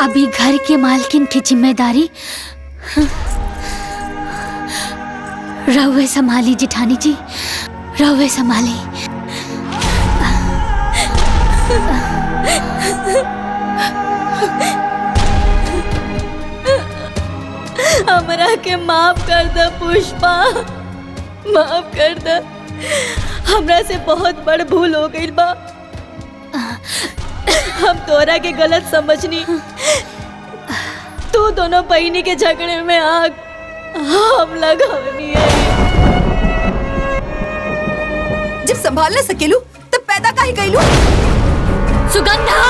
अभी घर के मालकिन की जिम्मेदारी रहुए संभाली जिठानी जी, रहुए संभाली। हमरा के माफ कर दे पुष्पा, माफ कर दे। हमरा से बहुत बड़ भूल हो गई बा। हम तोरा के गलत समझनी। तू दोनों बहनी के झगड़े में आग हम लगवनी है। जब संभाल न सकेलू तब पैदा काहे कइलू? सुगंधा!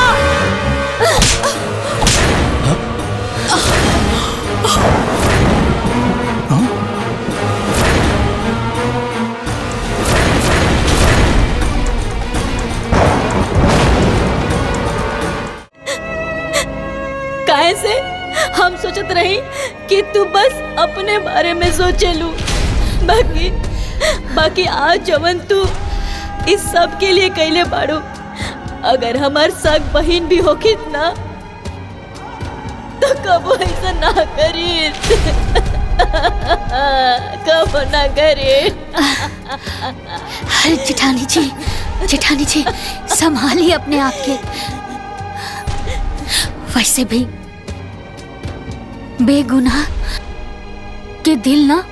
कैसे हम सोचत रही कि तू बस अपने बारे में सोचेलू, बाकी आज जवन तू इस सब के लिए कैले बाड़ू। अगर हमार सग बहन भी होखित ना तो कबो ऐसा ना करी, कबो ना करे। अरे जेठानी जी संभालिए अपने आप के। वैसे भी बेगुनाह के दिल ना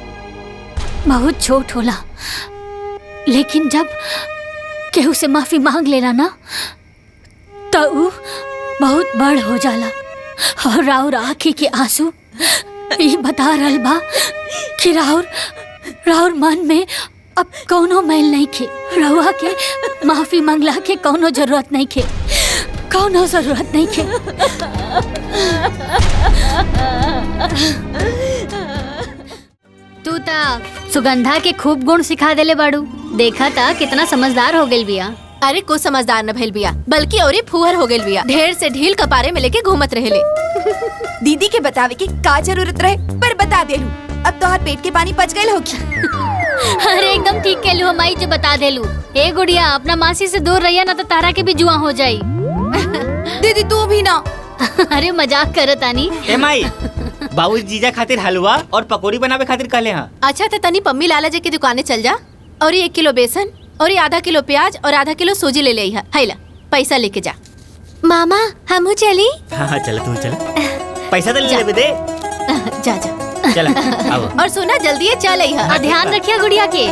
बहुत छोट होला, लेकिन जब केहू से माफी मांग लेला ना तो ऊ बहुत बड़ हो जाला। और राउर आँखी के आंसू ये बता रहल बा कि राउर मन में अब कौनो मैल नहीं खे। रउआ के माफी मांगला के कौनो जरूरत नहीं खे, कौनो जरूरत नहीं खे। तू ता सुगंधा के खूब गुण सिखा देले बाड़ू। देखा था कितना समझदार हो गेल बिया। अरे को समझदार न भइल बिया, बल्कि औरी फुहर हो गेल बिया। ढेर से ढील कपारे में लेके घूमत रहेले। दीदी के बतावे की का जरूरत रहे पर बता देलू। अब तोहर पेट के पानी पच गइल होगी। अरे एकदम ठीक कहलू हमाई जो बता देलू। ए गुड़िया अपना मासी से दूर रहिया ना तो तारा के भी जुआ हो जाई। दीदी तू भी ना। अरे मजाक करत आनी। ए माई, बाबू जीजा खातिर हलवा और पकौड़ी बनावे खातिर कहले हां। अच्छा तो तनी पम्मी लाला जी की दुकाने चल जा और 1 किलो बेसन और आधा किलो प्याज और आधा किलो सूजी ले ले हैला पैसा लेके जा। मामा हमहू चली? हाँ चल तू चल, पैसा तो ले ले दे। जा जा चल आओ। और सुना जल्दी चल और ध्यान रखिए गुड़िया के।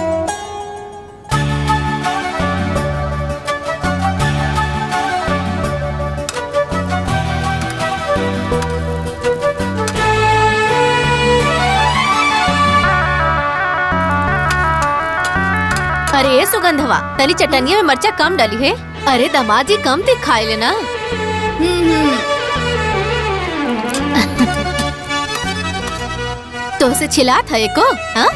अरे सुगंधवा तनी चटनिया में मर्चा कम डाली है। अरे दामाद जी कम ते खाए लेना। तो से छिलात है को? हाँ?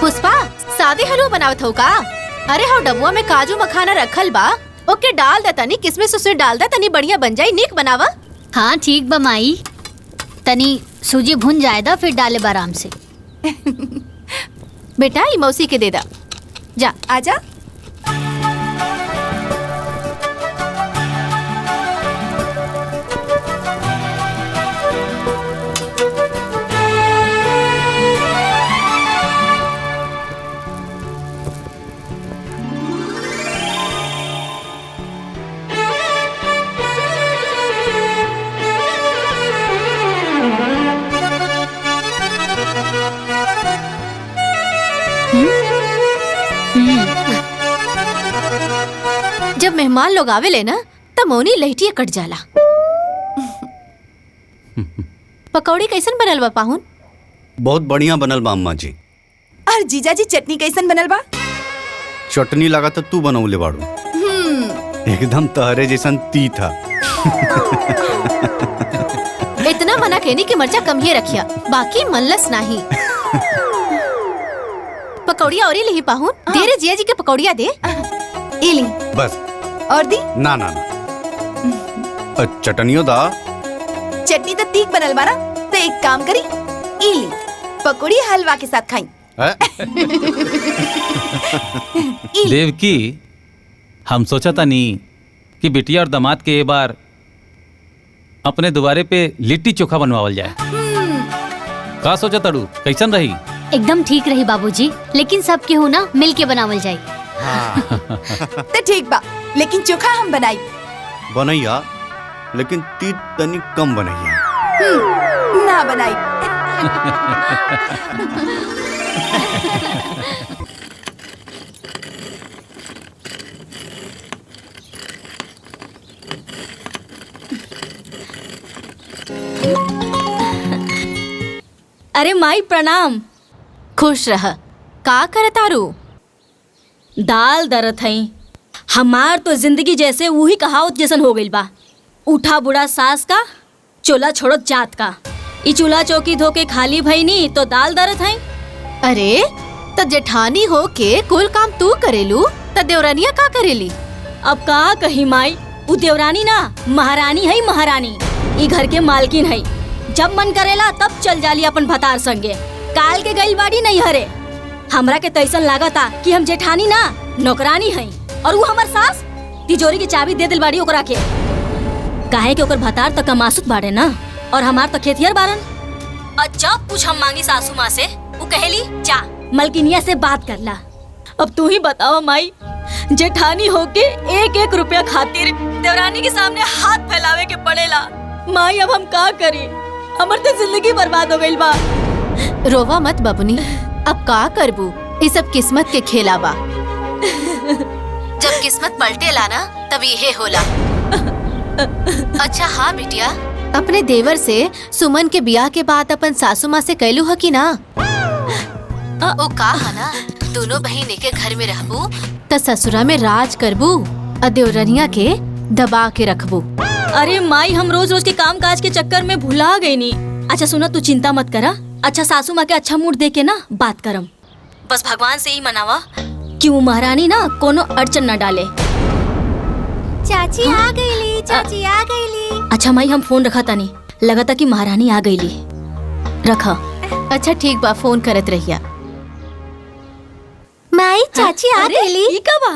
पुष्पा सादे हलवा बनावत हो का? अरे हाँ डबुआ में काजू मखाना रखल बा, ओके डाल दा तनी किसमिस उसमें डाल दा तनी बढ़िया बन जाई। नीक बनावा। हाँ ठीक बा माई, तनी सूजी भुन जाएदा फिर डाले आराम से। बेटा ये मौसी के दे दा। जा आजा। जब मेहमान लोग आवे ले ना तब मौनी लहटिया कट जाला। पकौड़ी कैसन बनल बा पाहुन? बहुत बढ़िया बनल बा अम्मा जी। और जीजा जी चटनी कैसन बनल बा? चटनी लगा तो तू बनौले बाड़ू, एकदम तहरे जैसन तीता। इतना मना कहनी कि मर्चा कम ही रखिया, बाकी मनलस नहीं। पकौड़िया और ही पाहुन दे रे जिया जी के पकौड़िया दे। इली बस और दी ना ना ना चटनियो दा। चटनी तो तीख बनल बा ना, तो एक काम करी इली पकौड़ी हलवा के साथ खाई। देवकी हम सोचा था नी कि बिटिया और दामाद के ये बार अपने दोबारे पे लिट्टी चोखा बनवावल जाए। का सोचा तड़ू, कैसन रही? एकदम ठीक रही बाबूजी, लेकिन सब केहू ना मिल के बनावल जाए। तो ठीक बा, लेकिन चोखा हम बनाई। बनैया, लेकिन ती तनी कम बनैया। ना बनाई। अरे माई प्रणाम। खुश रह। का करे तारू? दाल दरत हई। हमार तो जिंदगी जैसे वही कहावत जैसन हो गइल बा, उठा बुढ़ा सास का, चोला छोड़ो जात का। ई चूल्हा चौकी धो के खाली भईनी तो दाल दरत हई। अरे तो जेठानी हो के कुल काम तू करेलू, तो देवरानिया का करेली? अब का कही माई, उ देवरानी ना महारानी है, महारानी। ई घर के मालकिन है। जब मन करेला तब चल जाली अपन भतार संगे। काल के गइल बाड़ी नहीं हरे। हमरा के तैसन लागता कि हम जेठानी ना नौकरानी है, और वो हमार सास तिजोरी की चाबी दे दिल बाड़ी ओकरा के। काहे के ओकर भतार तो कमासुत बाड़े ना, और हमार तो खेतिहर बारन। और जब कुछ हम मांगी सासू माँ से, वो कहेली जा मलकिनिया से बात कर ला। अब तू ही बताओ माई, जेठानी होके एक एक रुपया खातिर देवरानी के सामने हाथ फैलावे के पड़ेला। माई अब हम का करी, हमर तो जिंदगी बर्बाद हो गइल बा। रोवा मत बबुनी, अब का करबू, ये सब किस्मत के खेला बा। जब किस्मत पलटेला ना तब ये होला। अच्छा हाँ बिटिया, अपने देवर से सुमन के ब्याह के बाद अपन सासू माँ से कहलू है कि ना? ओ का है ना, दोनों बहन के घर में रहबू त ससुरा में राज करबू, और देवरनिया के दबा के रखबू। अरे माई, हम रोज रोज के काम काज के चक्कर में भुला गई नी। अच्छा सुना, तू चिंता मत करा। अच्छा सासू माँ के अच्छा मूड दे के ना बात करम। बस भगवान से ही मनावा कि वो महारानी ना कोनो अड़चन न डाले। चाची आ गईली, चाची आ गईली। अच्छा माई, हम फोन रखा तानी, लगता कि महारानी आ गईली। रखा। अच्छा ठीक बा, फोन करत रहिया। माई चाची आ गईली। ई का बा?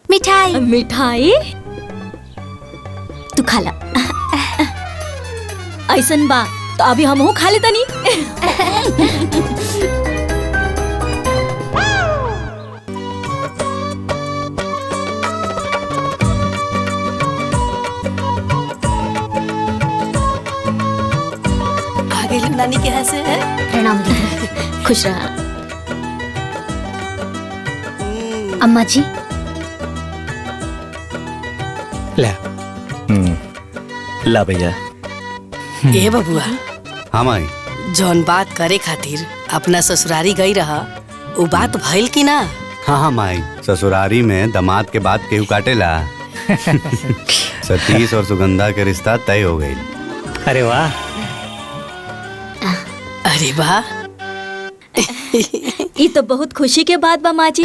मिठाई। मिठाई तू खा ला। ऐसन बा तो अभी हमहू खा ले तनी। आ गई नानी के यहाँ से। प्रणाम दीदी। खुश रहा। अम्मा जी, ला भैया। ए बबुआ, हाँ माई। जौन बात करे खातिर अपना ससुरारी गई रहा, वो बात भइल की ना? हाँ हाँ माई, ससुरारी में दामाद के बाद केहू काटेला। सतीश और सुगंधा के रिश्ता तय हो गई। अरे वाह। अरे वाह। ये तो बहुत खुशी के बात बा माँ जी।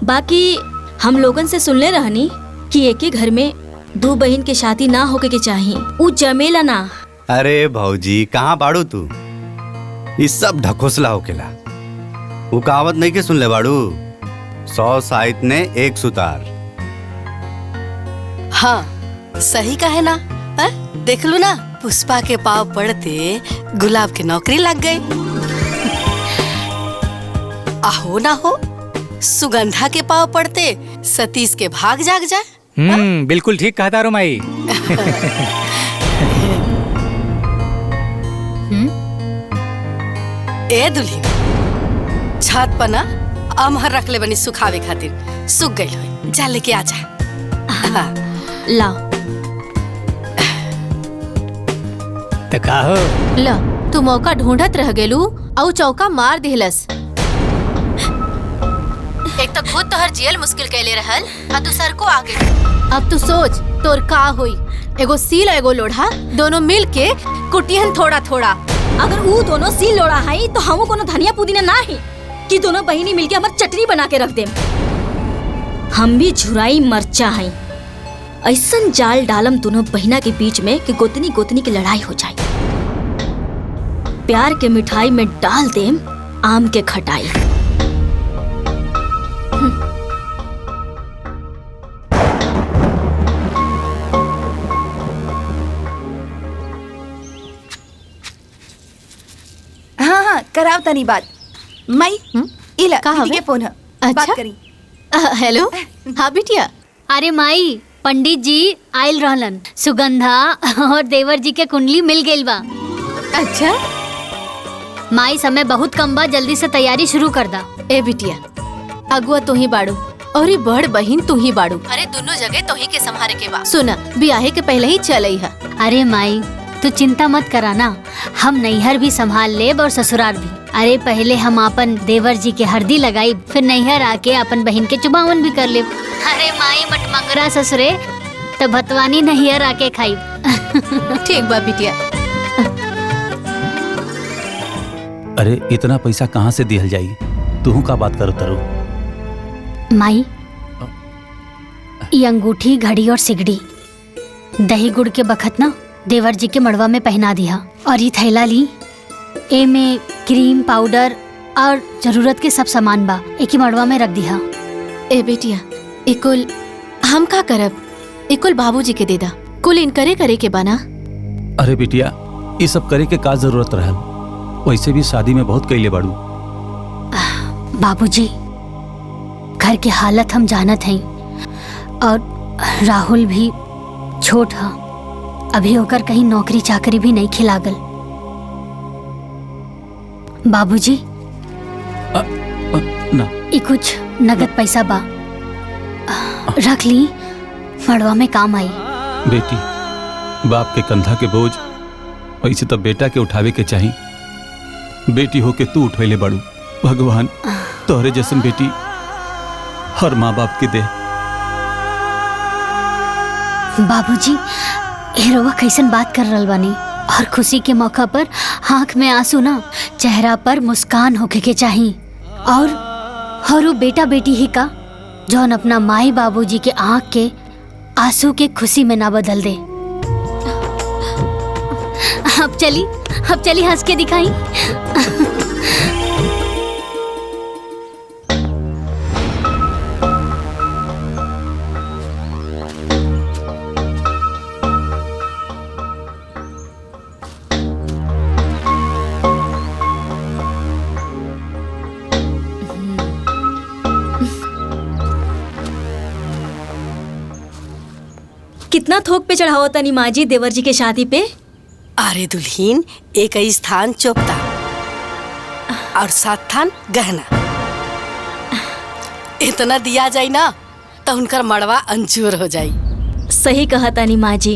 बाकी हम लोगन से सुनले रहनी कि एक ही घर में दो बहन के शादी ना होके के चाहिए, उ जमेला ना। अरे भौजी, कहाँ बाड़ू तू? ये सब ढकोसला होकेला। वो कहावत नहीं के सुन ले बाड़ू, 100 साहित्य ने एक सुतार। हाँ सही कहे ना। देख लो ना, पुष्पा के पाव पड़ते गुलाब के नौकरी लग गई। आहो ना हो, सुगंधा के पाव पड़ते सतीश के भाग जाग जाए। बिल्कुल ठीक कहा तारो माई। ए दुल्ही, छत पर ना अमहर रख ले बनी सुखावे खातिर, सूख गई हो, जा लेके आ जा। लाओ। तो का हो? ल तू मौका ढूंढत रह गेलू और चौका मार दिहलस। एक तो खुद तोहर जियल मुश्किल कैले रहल, आ तू सर को आगे। अब तू सोच तोर का होई। एगो सील एगो लोढ़ा दोनों मिल के कुटियन थोड़ा थोड़ा। अगर वो दोनों सील लोड़ा है तो हम कोनो धनिया पुदीना ना है कि दोनों बहिनी मिलके हमार चटनी बना के रख देम। हम भी झुराई मरचा है। ऐसन जाल डालम दोनों बहिना के बीच में कि गोतनी गोतनी की लड़ाई हो जाए। प्यार के मिठाई में डाल देम आम के खटाई। कराव तनी बात। माई इला का दीदी हवे? के फोन है। अच्छा। बात करी। हेलो। हाँ बिटिया। अरे माई, पंडित जी आयल रहलन, सुगंधा और देवर जी के कुंडली मिल गइल बा। अच्छा। माई समय बहुत कम बा, जल्दी से तैयारी शुरू कर दा। ए बिटिया, अगुआ तू ही बाड़ू और ये बड़ बहिन तू ही बाड़ू। अरे दोनों जगह तो ही के संभारे के बा। सुना, बियाहे के पहले ही चलई है। अरे माई तू चिंता मत कराना, हम नैहर भी संभाल लेब और ससुराल भी। अरे पहले हम अपन देवर जी के हरदी लगाई, फिर नैहर आके अपन बहन के चुमावन भी कर लेब। अरे माई मटमंगरा ससुरे तो भतवानी नैहर आके खाई। ठीक बा बिटिया। अरे इतना पैसा कहाँ से दिहल जाई? तू का बात करो तरू? माई ये अंगूठी, घड़ी और सिगड़ी दही गुड़ के बखत ना देवर जी के मड़वा में पहना दिया। और ये थैला ली, ए में क्रीम, पाउडर और जरूरत के सब सामान बा, एक ही मड़वा में रख दिया। ए बेटिया, इकुल हम का करब? इकुल बाबूजी के देदा, कुल इनकरे करे के बना। अरे बिटिया, ये सब करे के का जरूरत रहल? वैसे भी शादी में बहुत कैले बाड़ू। बाबूजी घर के हालत हम जानत हैं, और राहुल भी छोट है, अभी होकर कहीं नौकरी चाकरी भी नहीं खिलागल। बाबूजी ना ये कुछ नगद पैसा बा, रख ली, मड़वा में काम आई। बेटी, बाप के कंधा के बोझ वैसे तो बेटा के उठावे के चाही। बेटी होके तू उठैले बाड़ू, भगवान तोहरे जैसन बेटी हर माँ बाप के दे। बाबूजी हेरोवा कैसन बात कर रहल बानी, और खुशी के मौका पर आँख में आंसू ना, चेहरा पर मुस्कान होके के चाही। और वो बेटा बेटी ही का जौन अपना माई बाबूजी के आँख के आंसू के खुशी में ना बदल दे। अब चली हंस के दिखाई। कितना थोक पे चढ़ाओ तनी माँ जी देवर जी के शादी पे? अरे दुल्हीन, एक ही स्थान चोपता और 7 थान गहना। इतना दिया जाए ना तो उनकर मड़वा अंजूर हो जाई। सही कहा तानी माँ जी,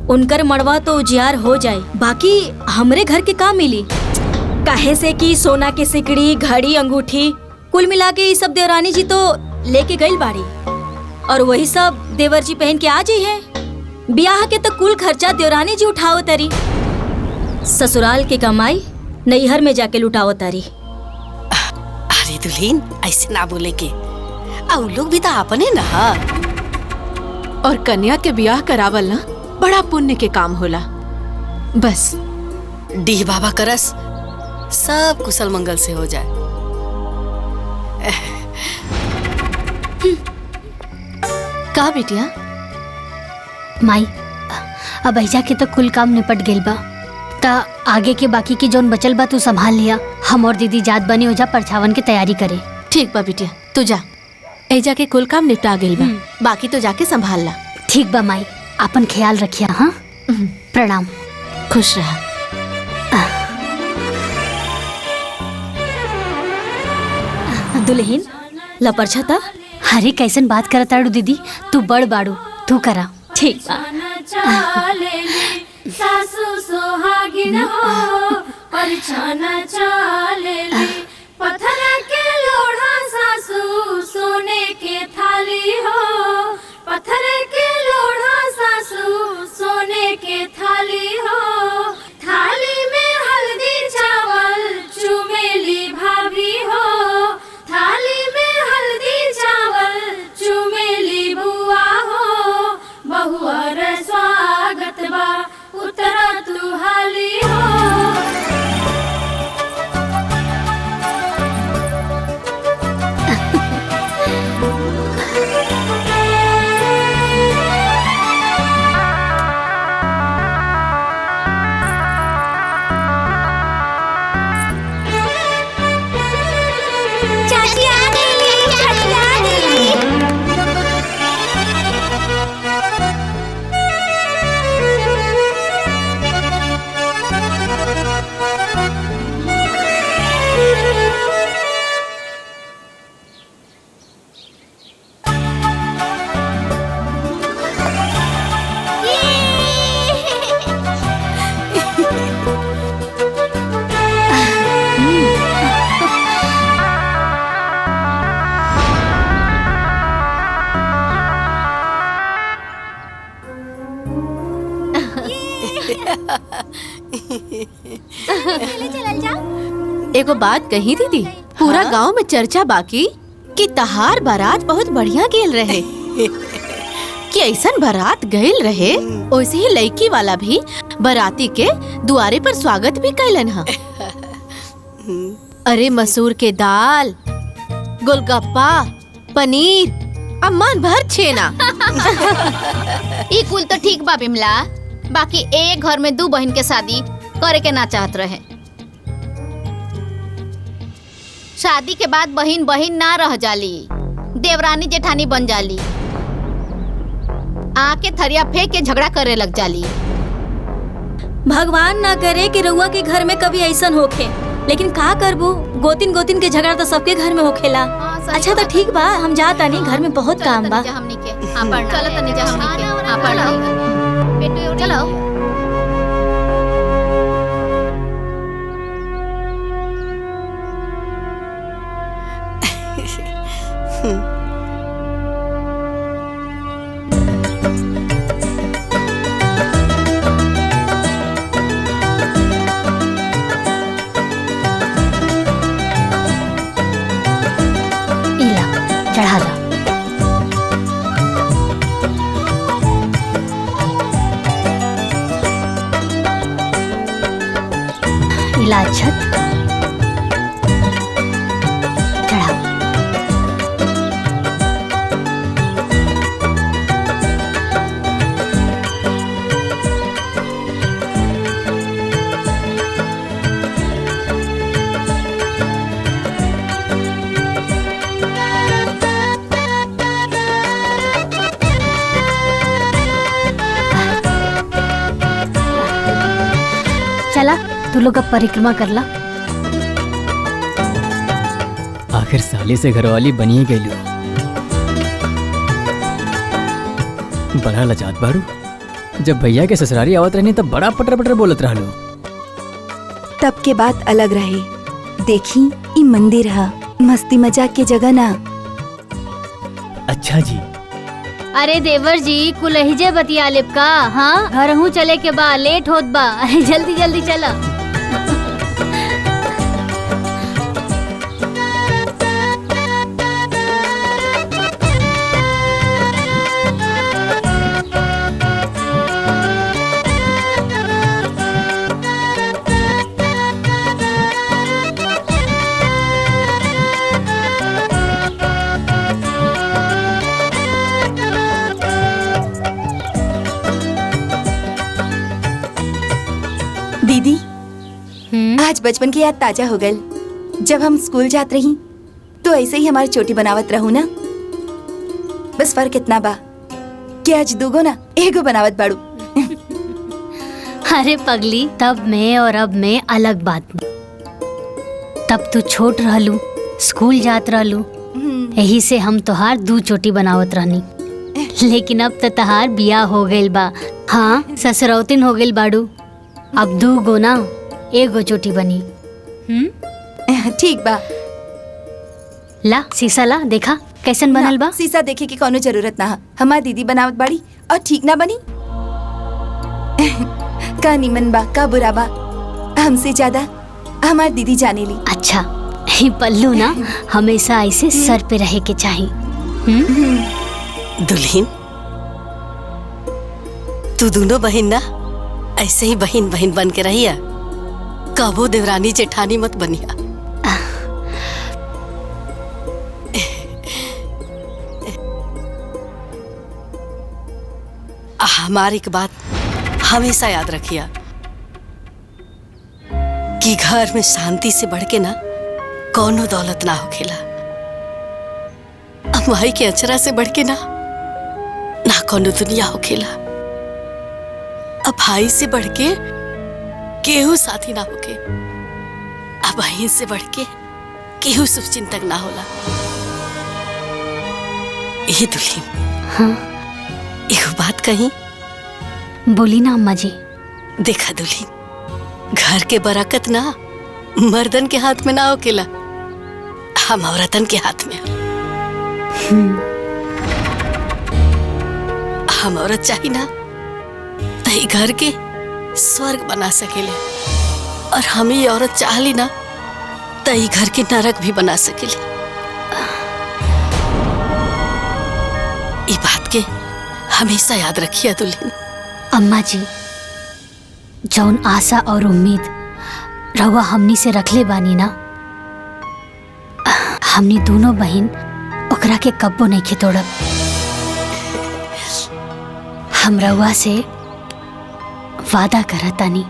उनकर मड़वा तो उजियार हो जाए, बाकी हमरे घर के का मिली? काहे से कि सोना के सिकड़ी, घड़ी, अंगूठी कुल मिला के ये सब देवरानी जी तो लेके गई बाड़ी, और वही सब देवर जी पहन के आ जाई है। ब्याह के तो कुल खर्चा देवरानी जी उठाओ तरी, ससुराल के कमाई नैहर में जाके लुटाओ तारी। अरे दुल्हीन, ऐसे ना बोले के, और लोग भी तो अपने ना। और कन्या के ब्याह करावल ना बड़ा पुण्य के काम होला। बस डीह बाबा करस सब कुशल मंगल से हो जाए। का बिटिया? माई अब ऐजा के तो कुल काम निपट गेल बा, ता आगे के बाकी के जोन बचल बा तू संभाल लिया। हम और दीदी जात बनी हो जा परछावन की तैयारी करे। ठीक बा बिटिया, तू जा, एजा के कुल काम निपटा गेल बा, बाकी तो जाके संभाल ला। ठीक बा माई, अपन ख्याल रखिया। हाँ, प्रणाम। खुश रहा। दुल्हीन लपरछा था। अरे कैसन बात करत आड़ू दीदी, तू बड़ बाड़ू, तू करा। ठीक बा। सासू सोहागिन हो परछाना चालेली, पत्थर के लोढ़ा सासू सोने के थाली हो, पत्थर के लोढ़ा सासू सोने के थाली हो, थाली में हल्दी चावल चुमेली भाभी हो, थाली में हल्दी चावल चुमेली बुआ हो, बहुअर स्वागत बा उतरा तू हाली हो। एगो बात कही दीदी, पूरा गांव में चर्चा बाकी कि तहार बारात बहुत बढ़िया गेल रहे। कि ऐसन बारात गईल रहे, वैसे ही लड़की वाला भी बाराती के दुआरे पर स्वागत भी कैलन हा। अरे मसूर के दाल, गोलगप्पा, पनीर, मन भर छेना। ई कुल तो ठीक बा बिमला, बाकी एक घर में दो बहन के शादी करे के ना चाहत रहे। शादी के बाद बहन बहन ना रह जाली, देवरानी जेठानी बन जाली, आके थरिया फेंक के झगड़ा करे लग जाली। भगवान ना करे कि रउआ के घर में कभी ऐसन होखे, लेकिन का करबू, गोतिन गोतिन के झगड़ा तो सबके घर में होखेला। अच्छा तो ठीक बा, हम जाता नहीं, घर में बहुत काम बा। हमनी के चलो तनी जा, हमनी के पढ़ बेटू चलो। चढ़ा ला। इलाछत चढ़ा। चला तू लोग अब परिक्रमा कर ला। आखिर साली से घरवाली बनी गई। बड़ा लजात बारू, जब भैया के ससुरारी आवत रहनी तब बड़ा पटर पटर बोलत रहलो। तब के बात अलग रहे। देखी ई मंदिर है, मस्ती मजाक के जगह ना। अच्छा जी। अरे देवर जी कुलहिजे बतिया लेब का। हाँ घर हूँ चले के बा, लेट होत बा। अरे जल्दी जल्दी चला। दीदी आज बचपन की याद ताजा हो गई। जब हम स्कूल जात रही तो ऐसे ही हमारी चोटी बनावत रहू ना। बस फर्क इतना बा कि आज दूगो ना एगो बनावत बाड़ू। अरे पगली, तब में और अब में अलग बात। तब तू छोट रहलू, स्कूल जात रहलू, यही से हम तोहार दू चोटी बनावत रहनी। लेकिन अब तो तहार बियाह हो गइल बा। हाँ ससुरौतिन हो गइल बाड़ू। अब दू गो ना एगो चोटी बनी। ठीक बा। ला शीशा ला, देखा कैसन बनल बा। शीशा देखे की कोनो जरूरत ना है। हमार दीदी बनावत बाड़ी और ठीक ना बनी। का निमन बा का बुरा बा, हमसे ज्यादा हमार दीदी जाने ली। अच्छा ये पल्लू ना हमेशा ऐसे सर पे रहे के चाहिए। दुल्हन तू दोनों बहन ना ऐसे ही बहन बहन बन के रहिया, कबो देवरानी जेठानी मत बनिया। हमारी एक बात हमेशा याद रखिया कि घर में शांति से बढ़ के ना कोनो दौलत ना होखेला। माई के अचरा से बढ़ के ना कोनो दुनिया होखेला। अब भाई से बढ़ के केहू साथी ना होके, अब बहन से बढ़ के केहू शुभचिंतक ना होला। ये दुल्हन हाँ एक बात कही, बोली ना अम्मा जी। देखा दुल्हन, घर के बरकत ना मर्दन के हाथ में ना होकेला, हम औरतन के हाथ में। हम औरत चाही ना तही घर के स्वर्ग बना सकेले और हम ही औरत चाहली ना तो ई घर के नरक भी बना सकेली। ई बात के हमेशा याद रखिए दुल्हन। अम्मा जी, जौन आशा और उम्मीद रहुआ हमनी से रखले बानी ना, हमनी दोनों बहन ओकरा के कब्बो नहीं के तोड़ब। हम रहुआ से वादा करतानी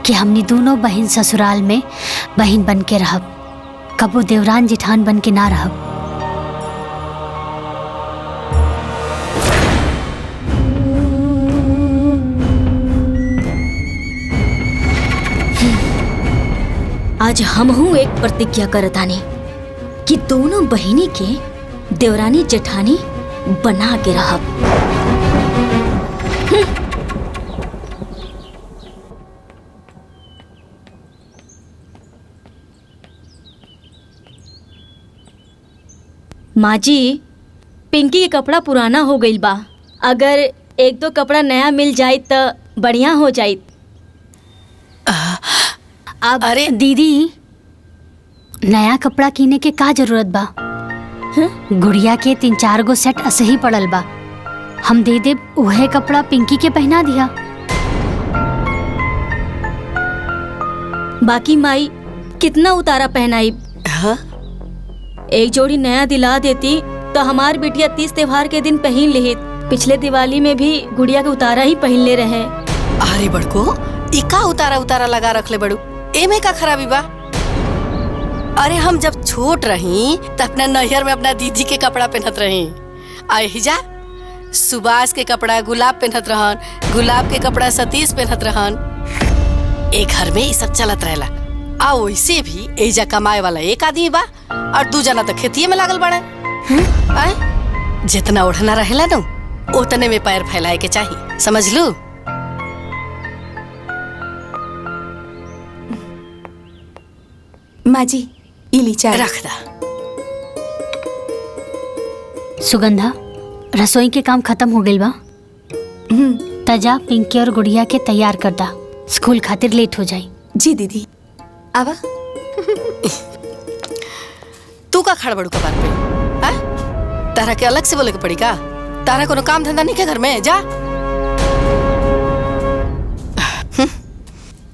कि हमनी दोनों बहन ससुराल में बहन बन के रहब, कबो देवरान जिठान बन के ना रहब। आज हम हूँ एक प्रतिज्ञा करतानी कि दोनों बहिनी के देवरानी जेठानी बना के रहब। माँ जी, पिंकी के कपड़ा पुराना हो गईल बा, अगर एक दो कपड़ा नया मिल जाए तो बढ़िया हो जाए। अब अरे दीदी, नया कपड़ा किने के का जरूरत बा? गुड़िया के 3-4 गो सेट ऐसे ही पड़ल बा, हम दे देब उहे कपड़ा पिंकी के पहना दिया। बाकी माई कितना उतारा पहनाई? एक जोड़ी नया दिला देती तो हमार बिटिया 30 त्योहार के दिन पहन लेहित। पिछले दिवाली में भी गुड़िया के उतारा ही पहन ले रहे। अरे बड़को, इका उतारा उतारा लगा रख ले बड़ू, एमे का खराबी बा? अरे हम जब छोट रही तो अपना नैहर में अपना दीदी के कपड़ा पहनत रही। अहिजा सुभाष के कपड़ा गुलाब पहनत रहन, गुलाब के कपड़ा सतीश पहनत रहन। एक घर में ये सब चलत रहेला। आ वैसे भी एजा कमाए वाला एक आदमी बा और 2 जना तो खेतिये में लागल बड़े। जितना ओढ़ना रहेला ना उतने में पैर फैलाए के चाहिए, समझ लू? माँ जी, इली चाय रख दा। सुगंधा, रसोई के काम खत्म हो गइल बा। तजा पिंकी और गुड़िया के तैयार कर दा, स्कूल खातिर लेट हो जाई। जी दीदी। आवा। तू का खड़ बड़ू कपार पे? तारा के अलग से बोले के पड़ी का? तारा कोनो काम धंधा नहीं के घर में? जा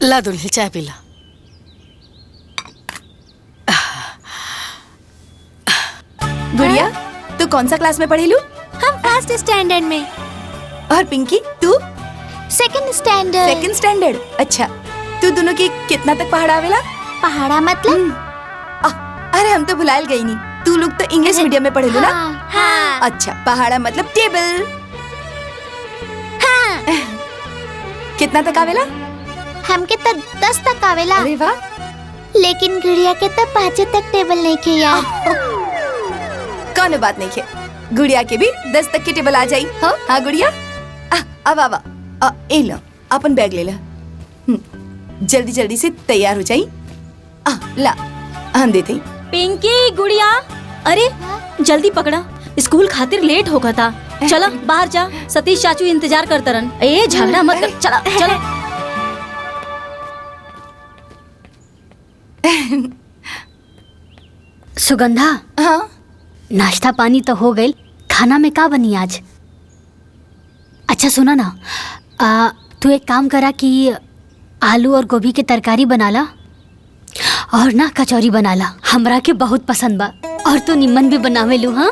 ला दुल्ही चाय पी ला। गुड़िया, तू कौन सा क्लास में पढ़ी लू? हम फर्स्ट स्टैंडर्ड में। और पिंकी, तू? Second standard. Second standard. अच्छा, तू दोनों की कितना तक पहाड़ा आवेला? पहाड़ा मतलब? अरे हम तो भुलाल गई नहीं, तू लोग तो इंग्लिश मीडियम में पढ़े लो ना? हाँ। अच्छा, पहाड़ा मतलब टेबल। हाँ। कितना तक आवेला? हमके तो 10 तक आवेला। अरे वाह। लेकिन गुड़िया के तो 5 तक टेबल नहीं के यार। कौन बात नहीं है, गुड़िया के भी 10 तक की टेबल आ जाई। हाँ गुड़िया, अब आवा, ए लो अपन बैग ले ला। जल्दी जल्दी से तैयार हो जाई। ला हम देते। पिंकी, गुड़िया, अरे जल्दी पकड़ा, स्कूल खातिर लेट होगा था। चला बाहर जा, सतीश चाचू इंतजार करता रन। ए झगड़ा मत कर, चला चला। सुगंधा, हाँ नाश्ता पानी तो हो गई, खाना में का बनी आज? अच्छा सुना ना, तू एक काम करा कि आलू और गोभी की तरकारी बना ला और ना कचौरी बना ला, हमरा के बहुत पसंद बा। और तू निम्मन भी बनावे लू। हाँ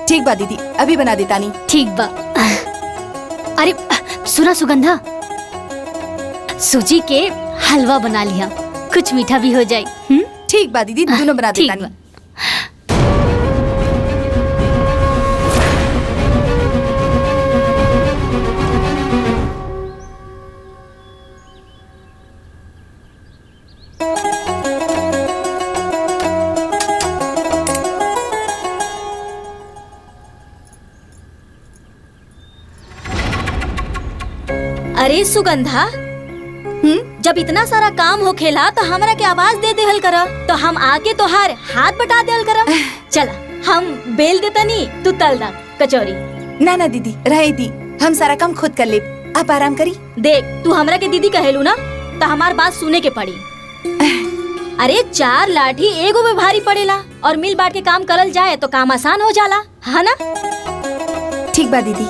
ठीक बा दीदी, अभी बना देता नहीं। ठीक बा। अरे सुना सुगंधा, सूजी के हलवा बना लिया, कुछ मीठा भी हो जाए। ठीक बा दीदी, दोनों बना देता नहीं। अरे सुगंधा, जब इतना सारा काम हो खेला तो हमरा के आवाज दे देहल करा, तो हम आके तोहार हाथ बटा देहल करा। चला हम बेल देता नी, तू तल दा कचौरी। ना ना दीदी, रहे दी, हम सारा काम खुद कर ले, आप आराम करी। देख तू हमरा के दीदी कहेलू ना तो हमार बात सुने के पड़ी। अरे 4 लाठी एगो में भारी पड़ेला और मिल बांट के काम करल जाए तो काम आसान हो जाला, है ना? ठीक बा दीदी।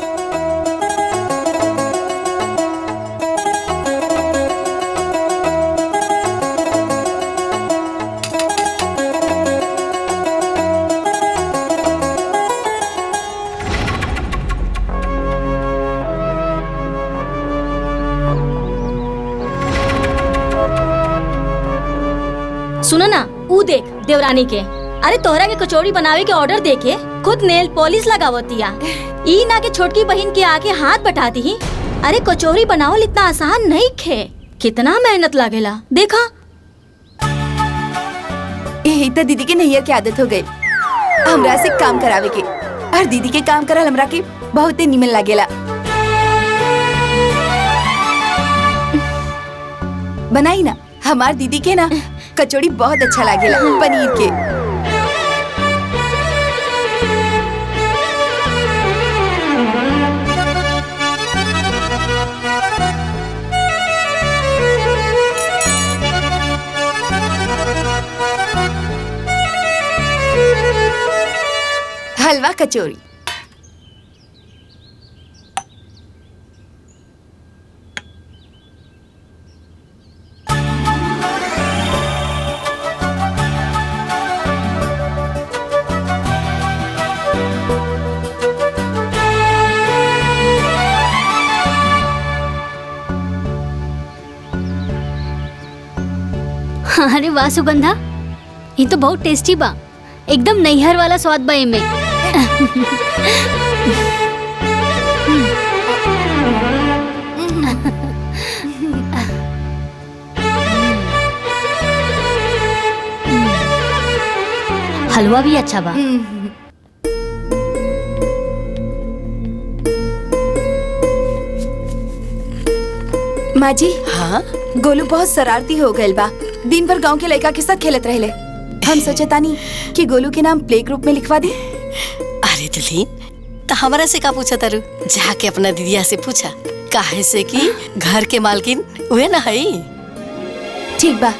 सुनो ना, ऊ देख देवरानी के। अरे तोहरा के कचौड़ी बनावे के ऑर्डर देके खुद नेल पॉलिश लगावतिया। ई ना के छोटकी बहन के आके हाथ बटाती ही। अरे कचौड़ी बनावल इतना आसान नहीं खे, कितना मेहनत लागेला देखा। यही तो दीदी के नैयर की आदत हो गई, हमरा से काम करावे के। और दीदी के काम करल हमरा के बहुत ही निमन लागेला। बनाई ना, हमार दीदी के ना कचौड़ी बहुत अच्छा लागेला पनीर के। हलवा कचौड़ी। अरे वाह सुगंधा, ये तो बहुत टेस्टी बा। एकदम नैहर वाला स्वाद बा एमे। हलवा भी अच्छा बा। माँ जी, हाँ गोलू बहुत शरारती हो गए बा। दिन भर गांव के लड़का के साथ खेलत रहले। हम सोचे तानी कि गोलू के नाम प्ले ग्रुप में लिखवा दी। अरे दुल्हीन, तो हमारा से का पूछा तारू? जाके अपना दीदिया से पूछा, काहे से कि घर के मालकिन उहे ना है। ठीक बा,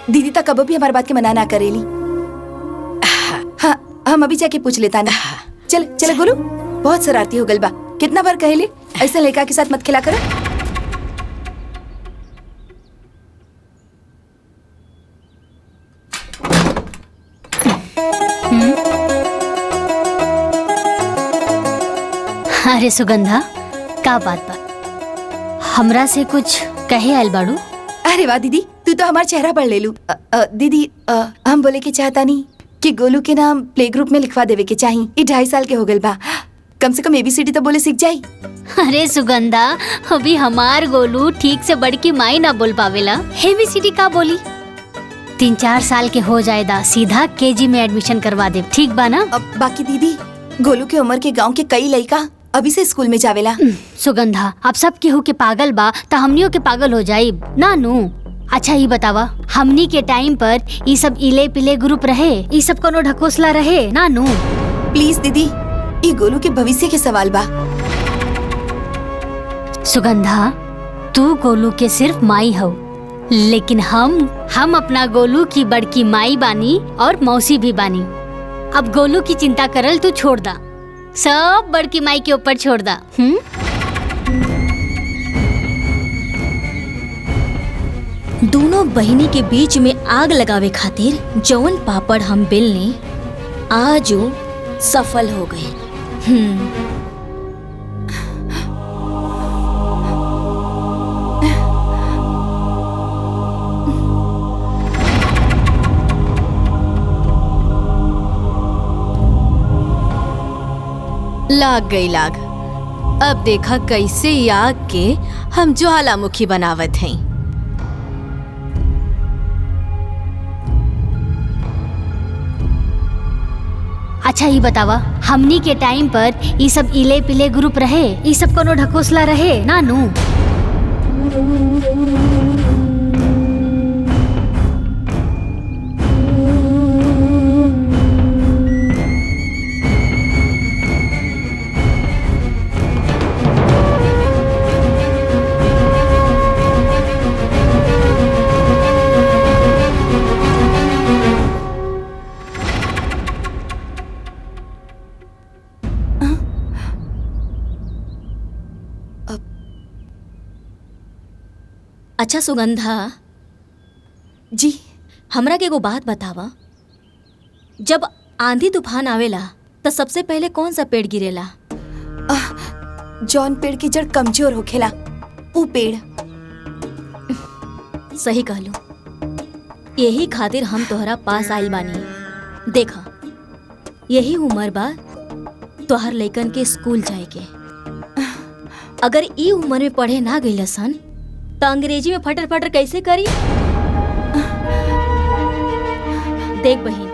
दीदी तक कबो भी हमारी बात के मना ना करेली। हाँ, हम अभी जाके पूछ लेता ना। चल चल गोलू, बहुत शरारती हो गल बा। कितना बार कहले ऐसे लड़का के साथ मत खेला करो। अरे सुगंधा, का बात बा? हमरा से कुछ कहे आयल बाड़ू? अरे वाह दीदी, तू तो हमारा चेहरा पढ़ ले लू। दीदी, हम बोले के चाहता नहीं कि गोलू के नाम प्ले ग्रुप में लिखवा देवे के चाहिए। ये 2.5 साल के हो गल बा, कम से कम ABCD तो बोले सीख जाई। अरे सुगंधा, अभी हमार गोलू ठीक से बड़ की माई ना बोल पावेला, ABCD का बोली? 3-4 साल के हो जाएदा, सीधा KG में एडमिशन करवा दे, ठीक बा ना? अब बाकी दीदी, गोलू के उम्र के गांव के कई लड़का अभी से स्कूल में जावेला। सुगंधा, अब सब केहू के पागल बा तो हमनियों के पागल हो जाई ना नू। अच्छा ये बतावा, हमनी के टाइम पर ये सब इले पिले ग्रुप रहे, ये सब कोनो ढकोसला रहे ना नू? प्लीज दीदी, ये गोलू के भविष्य के सवाल बा। सुगंधा, तू गोलू के सिर्फ माई हो, लेकिन हम अपना गोलू की बड़की माई बानी और मौसी भी बानी। अब गोलू की चिंता करल तू छोड़ दा, सब बड़की माई के ऊपर छोड़ दा। दोनों बहिनी के बीच में आग लगावे खातिर जौन पापड़ हम बेलने आज वो सफल हो गए। लाग गई लाग। अब देखा कैसे ई आग के हम ज्वालामुखी बनावत हैं। अच्छा ये बतावा, हमनी के टाइम पर ये सब इले पिले ग्रुप रहे, ये सब कोनो ढकोसला रहे ना नू? अच्छा सुगंधा जी, हमरा के एगो बात बतावा, जब आंधी तूफान आवेला तो सबसे पहले कौन सा पेड़ गिरेला? जौन पेड़ की जड़ कमजोर होखेला ऊ पेड़। सही कहलू, यही खातिर हम तोहरा पास आइल बानी। देखा, यही उम्र बा तोहर लइकन के स्कूल जाए के। अगर ई उम्र में पढ़े ना गइल सन तो अंग्रेजी में फटर फटर कैसे करी? देख बहिन,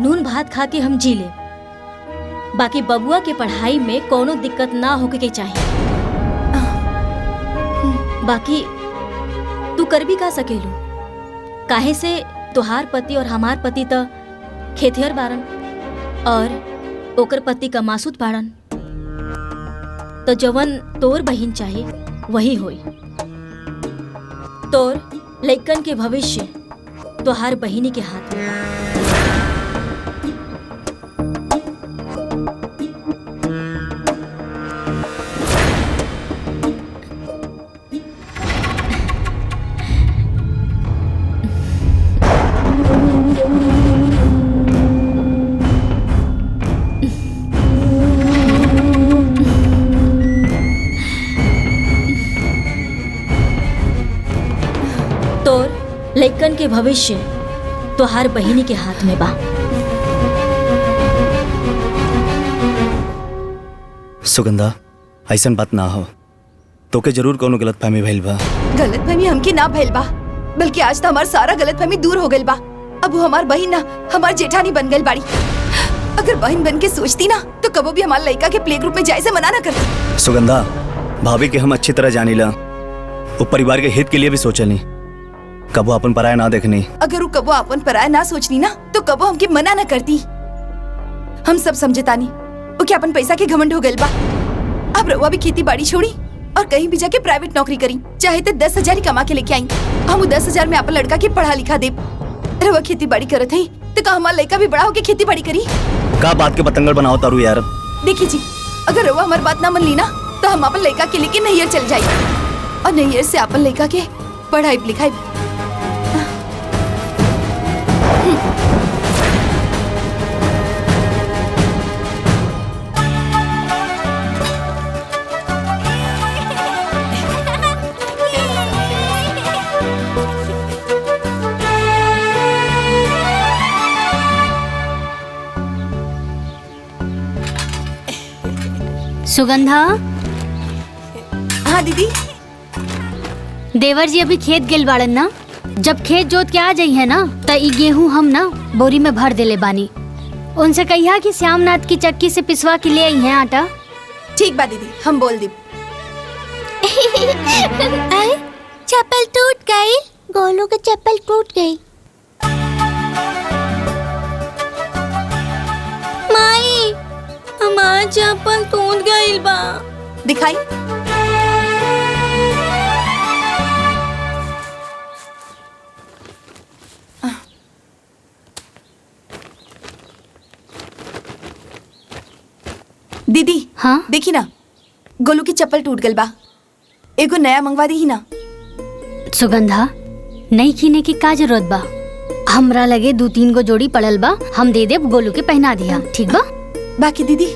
नून भात खा के हम जी ले, बाकी बबुआ के पढ़ाई में कोनो दिक्कत ना होके के चाहिए। बाकी तू कर भी का सकेलू, काहे से तुहार पति और हमार पति तो खेतिहर बारन और ओकर पति का मासूद बारन, तो जवन तोर बहिन चाहे वही होई। तोर लइकन के भविष्य तुहार बहिनी के हाथ में बा। लइकन के भविष्य तोहार बहिनी के हाथ में बा। सुगंधा, ऐसन बात ना हो, तोके जरूर कोनो गलतफहमी भइल बा। गलतफहमी हमके ना भइल बा, बल्कि आज तो हमार सारा गलतफहमी दूर हो गइल बा। अब वो हमार बहिन ना हमार जेठानी बन गइल बाड़ी। अगर बहन बन के सोचती ना तो कबो भी हमारे लड़का के प्ले ग्रुप में जाए से मना ना करती। सुगंधा, भाभी के हम अच्छी तरह जानीला, वो परिवार के हित के लिए भी सोचनी, कबो अपन पराया ना देखनी। अगर वो कबो अपन पराया ना सोचनी ना तो कबो हमके मना ना करती। हम सब समझतानी वो क्या अपन पैसा के घमंड हो गइल बा। अब रउआ भी खेती बाड़ी छोड़ी और कहीं भी जाके प्राइवेट नौकरी करी, चाहे तो 10,000 ही कमा के लेके आई। हम 10,000 में अपन लड़का के पढ़ा लिखा दे। रउआ खेती बाड़ी करत है तो का हमारा लड़का भी बड़ा होके खेती बाड़ी करी? का बात के पतंगड़ बनाओ तारू यार। देखिए जी, अगर रउआ हमारी बात ना मन ली ना तो हम अपन लड़का के लेके नैयर चल जाए और नैयर से अपन लड़का के पढ़ाई लिखाई। सुगंधा। हाँ दीदी। देवर जी अभी खेत गेल बाड़न ना, जब खेत जोत के आ जाई है ना तो ई गेहूं हम ना बोरी में भर देले बानी। उनसे कहिया कि श्यामनाथ की चक्की से पिसवा के ले आई है आटा। ठीक बा दीदी, हम बोल दी। चप्पल टूट गई, गोलू की चप्पल टूट गई। माई, हमार चप्पल टूट गई बा। दिखाई। दीदी, हाँ देखी ना, गोलू की चप्पल टूट गल बा। एगो नया मंगवा दी ही ना। सुगंधा, नई कीने की का जरूरत बा? हमरा लगे 2-3 गो जोड़ी पड़ल बा, हम दे देब, गोलू के पहना दिया, ठीक बा? बाकी दीदी,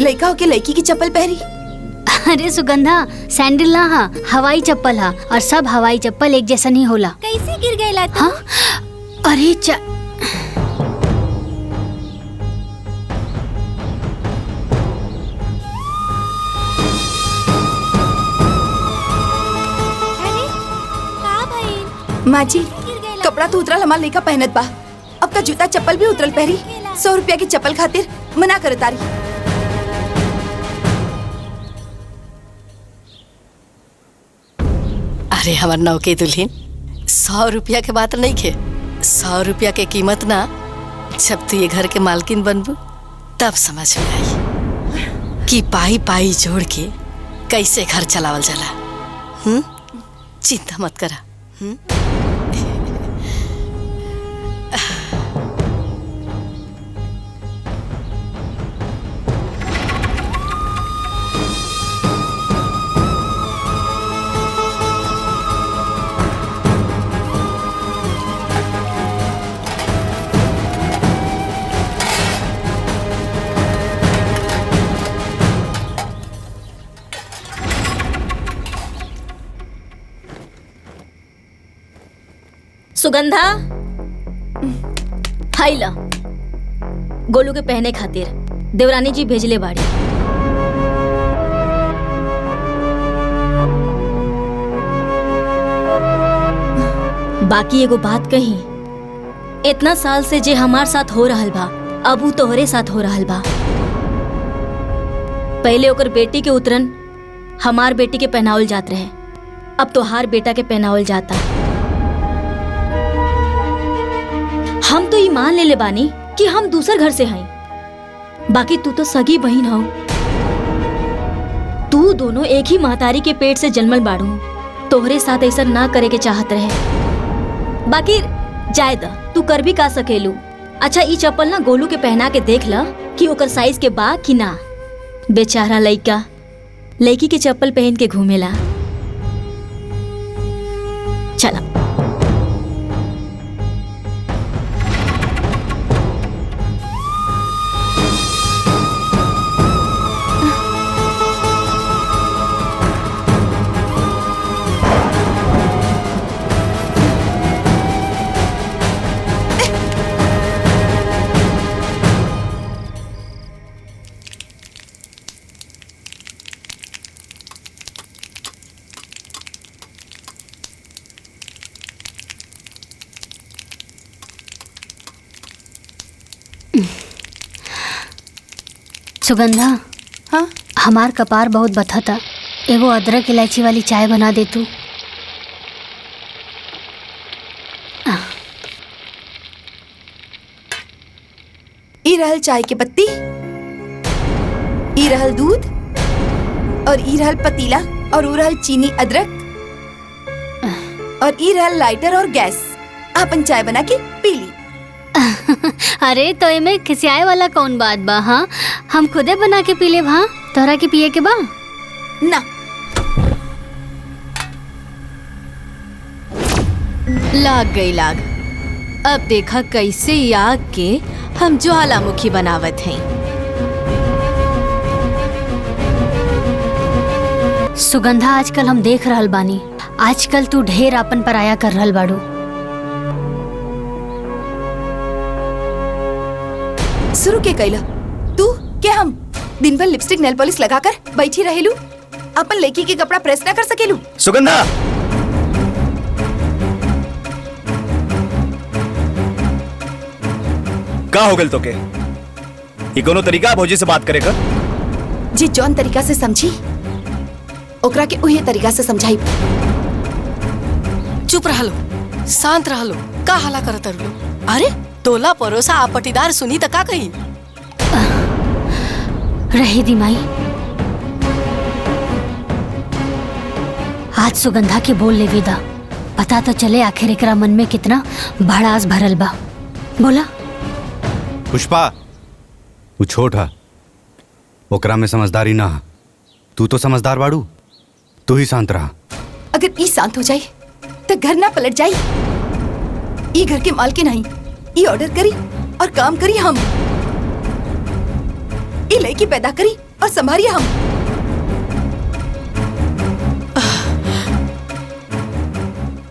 लड़का होके लड़की की चप्पल पहरी। अरे सुगंधा, सैंडल ना हा, हवाई चप्पल हा, और सब हवाई चप्पल एक जैसा नहीं होला। कैसे गिर गई ला? हाँ? अरे माँ जी, कपड़ा तो उतरल हमार लड़का पहनत बा, अब का जूता चप्पल भी उतरल पहरी। 100 रुपया की चप्पल खातिर मना कर तारी। अरे हमार नौ के दुल्हन, 100 रुपया के बात नहीं खे। 100 रुपया के कीमत ना, जब तू ये घर के मालकिन बनबू तब समझ में आई कि पाई पाई जोड़ के कैसे घर चलावल जाला। चिंता मत करा। सुगंधा हाई ला गोलू के पहने खातिर देवरानी जी भेजले बाड़ी। बाकी एगो बात कही, इतना साल से जे हमार साथ हो रहल बा अब उ तोहरे साथ हो रहल बा। पहले ओकर बेटी के उतरन हमार बेटी के पहनावल जात रहे, अब तोहार बेटा के पहनावल जाता। हम तो ये मान ले बानी कि हम दूसर घर से हई, बाकी तू तो सगी बहन हो। तू दोनों एक ही महतारी के पेट से जन्मल बाड़ू, तोहरे साथ ऐसा ना करे के चाहत रहे। बाकी जाए द, तू कर भी का सकेलू। अच्छा ई चप्पल ना गोलू के पहना के देख ला कि ओकर साइज के बा कि ना। बेचारा लइका लड़की के चप्पल पहन के घूमेला। चला सुगंधा। हाँ हमार कपार बहुत बथता, एगो अदरक इलायची वाली चाय बना दे तू। ई रहल चाय के पत्ती, ई रहल दूध, और ई रहल पतीला, और ऊ रहल चीनी अदरक, और ई रहल लाइटर और गैस। आपन चाय बना के पी ली। अरे तो एमे खिसियाए वाला कौन बात बा? हाँ हम खुदे बना के पी लेब। हाँ तोहरा के पिए के बा ना। लाग गई लाग। अब देखा कैसे ई आग के हम ज्वालामुखी बनावत हैं। सुगंधा, आजकल हम देख रहल बानी, आजकल तू ढेर अपन पराया कर रहल बाड़ू। शुरू के कैला तू के हम दिन भर लिपस्टिक नेल पॉलिश लगाकर बैठी रहेलू, अपन लड़की के कपड़ा प्रेस ना कर सकेलू। सुगंधा, का हो गल तो के? ये कोनो तरीका भौजी से बात करेगा? जी जौन तरीका से समझी ओकरा के उहे तरीका से समझाई। चुप रह लो, शांत रह लो, का हला करत रहो? अरे तोला परोसा आपटीदार सुनी त का कही? रहे दी माई, आज सुगंधा के बोल ले विदा, पता तो चले आखिर एकरा मन में कितना भड़ास भरल बा। बोला पुष्पा, वो छोट है, ओकरा में समझदारी ना। तू तो समझदार बाड़ू, तू ही शांत रहा। अगर ई शांत हो जाए तो घर ना पलट जाए। ई घर के मालकिन नहीं, ई ऑर्डर करी और काम करी हम। ई लड़की पैदा करी और संभालिए हम।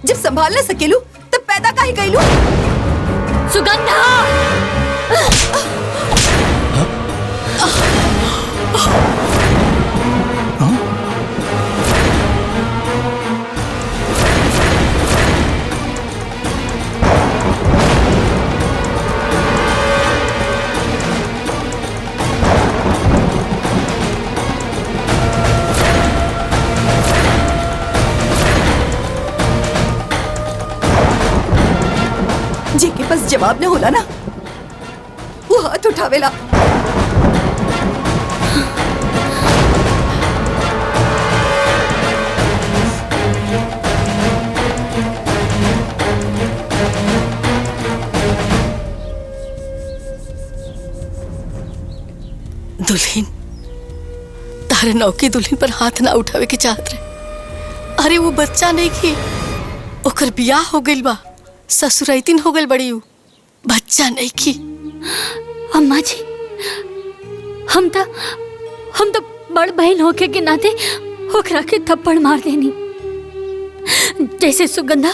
जब संभाल ना सकेलू तब पैदा काहे कैलू? सुगंधा! जेके पास जवाब न होला ना, वो हाथ उठावेला। दुल्हन, तारे नौकी दुल्हन पर हाथ ना उठावे के चाहत रहे। अरे वो बच्चा नहीं की, ओकर बियाह हो गइल बा, ससुराइतिन हो गइल बड़ी। बच्चा नहीं की। अम्मा जी, हम तो बड़ बहन होके के नाते ओकरा के थप्पड़ मार देनी। जैसे सुगंधा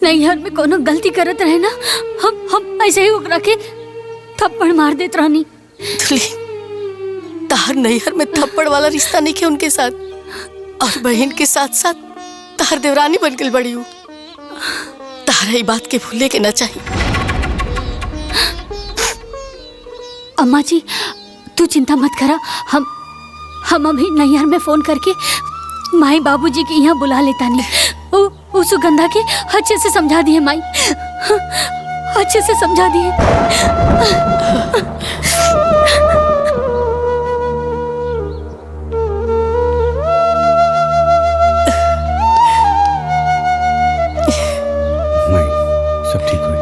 नैहर में कोनो गलती करत रहे ना, हम ऐसे ही ओकरा के थप्पड़ मार देत रहनी। तार नैहर में थप्पड़ वाला रिश्ता नहीं के उनके साथ, और बहन के साथ साथ तार देवरानी बन गई बड़ी हूँ। तारा ये बात के भूले के ना चाहिए। अम्मा जी तू चिंता मत करा, हम अभी नैहर में फोन करके माई बाबूजी के यहाँ बुला लेता नहीं। वो सुगंधा के अच्छे से समझा दिए माई, अच्छे से समझा दिए। सब ठीक हुई।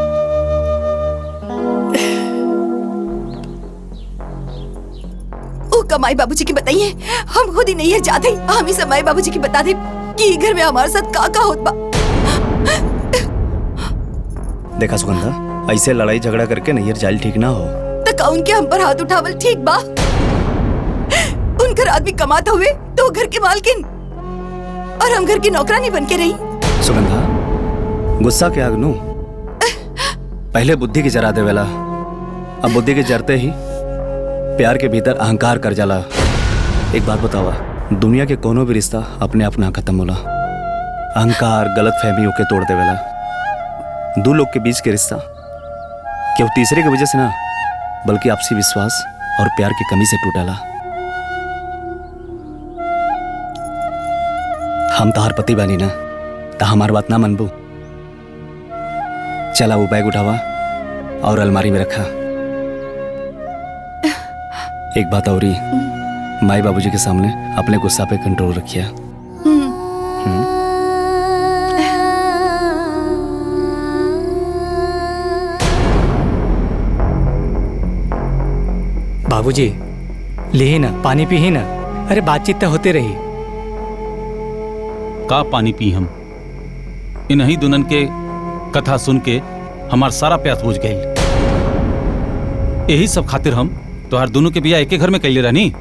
ओ कमाई बाबूजी की बताइए, हम खुद ही नहीं है जाते, हम ही सब माई बाबूजी की बता दे कि घर में हमारे साथ का होत बा। देखा सुगंधा, ऐसे लड़ाई झगड़ा करके नैहर जाइल ठीक ना हो। तो का उनके हम पर हाथ उठावल ठीक बा? उनकर आदमी कमाता हुए तो घर के मालकिन, और हम घर की नौकरानी बन के रही। सुगंधा, गुस्सा के आग नु पहले बुद्धि की जरा देवेला, अब बुद्धि के जरते ही प्यार के भीतर अहंकार कर जाला। एक बात बतावा, दुनिया के कोनो भी रिश्ता अपने आप ना खत्म होला, अहंकार गलत फहमियों के तोड़ देवेला। दो लोग के बीच के रिश्ता केवल तीसरे की वजह से ना, बल्कि आपसी विश्वास और प्यार की कमी से टूटाला। हम तहार पति बानी ना, ता हमार बात ना मनबू। चला वो बैग उठावा और अलमारी में रखा। एक बात और ही, माई बाबूजी के सामने अपने गुस्सा पे कंट्रोल रखिया। बाबूजी ले ना पानी पी ही ना, अरे बातचीत तो होते रही। का पानी पी हम? इन्हीं दुल्हन के कथा सुन के हमार सारा प्यास बुझ गई। यही सब खातिर हम तोहार दोनों के बिया एके घर में कैले रहनी।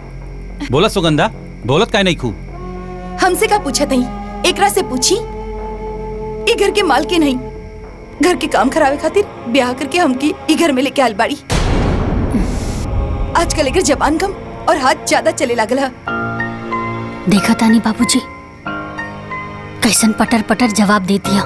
बोला सुगंधा, बोलत काहे नहीं खूब? हमसे का पूछा नहीं, एकरा से पूछी। ई घर के मालकिन नहीं, घर के काम करावे खातिर ब्याह करके हमकी ई घर में लेके आल बाड़ी। आजकल एकर जबान कम और हाथ ज्यादा चले लागल है। देखा तानी बाबूजी कैसन पटर पटर जवाब दे दिया,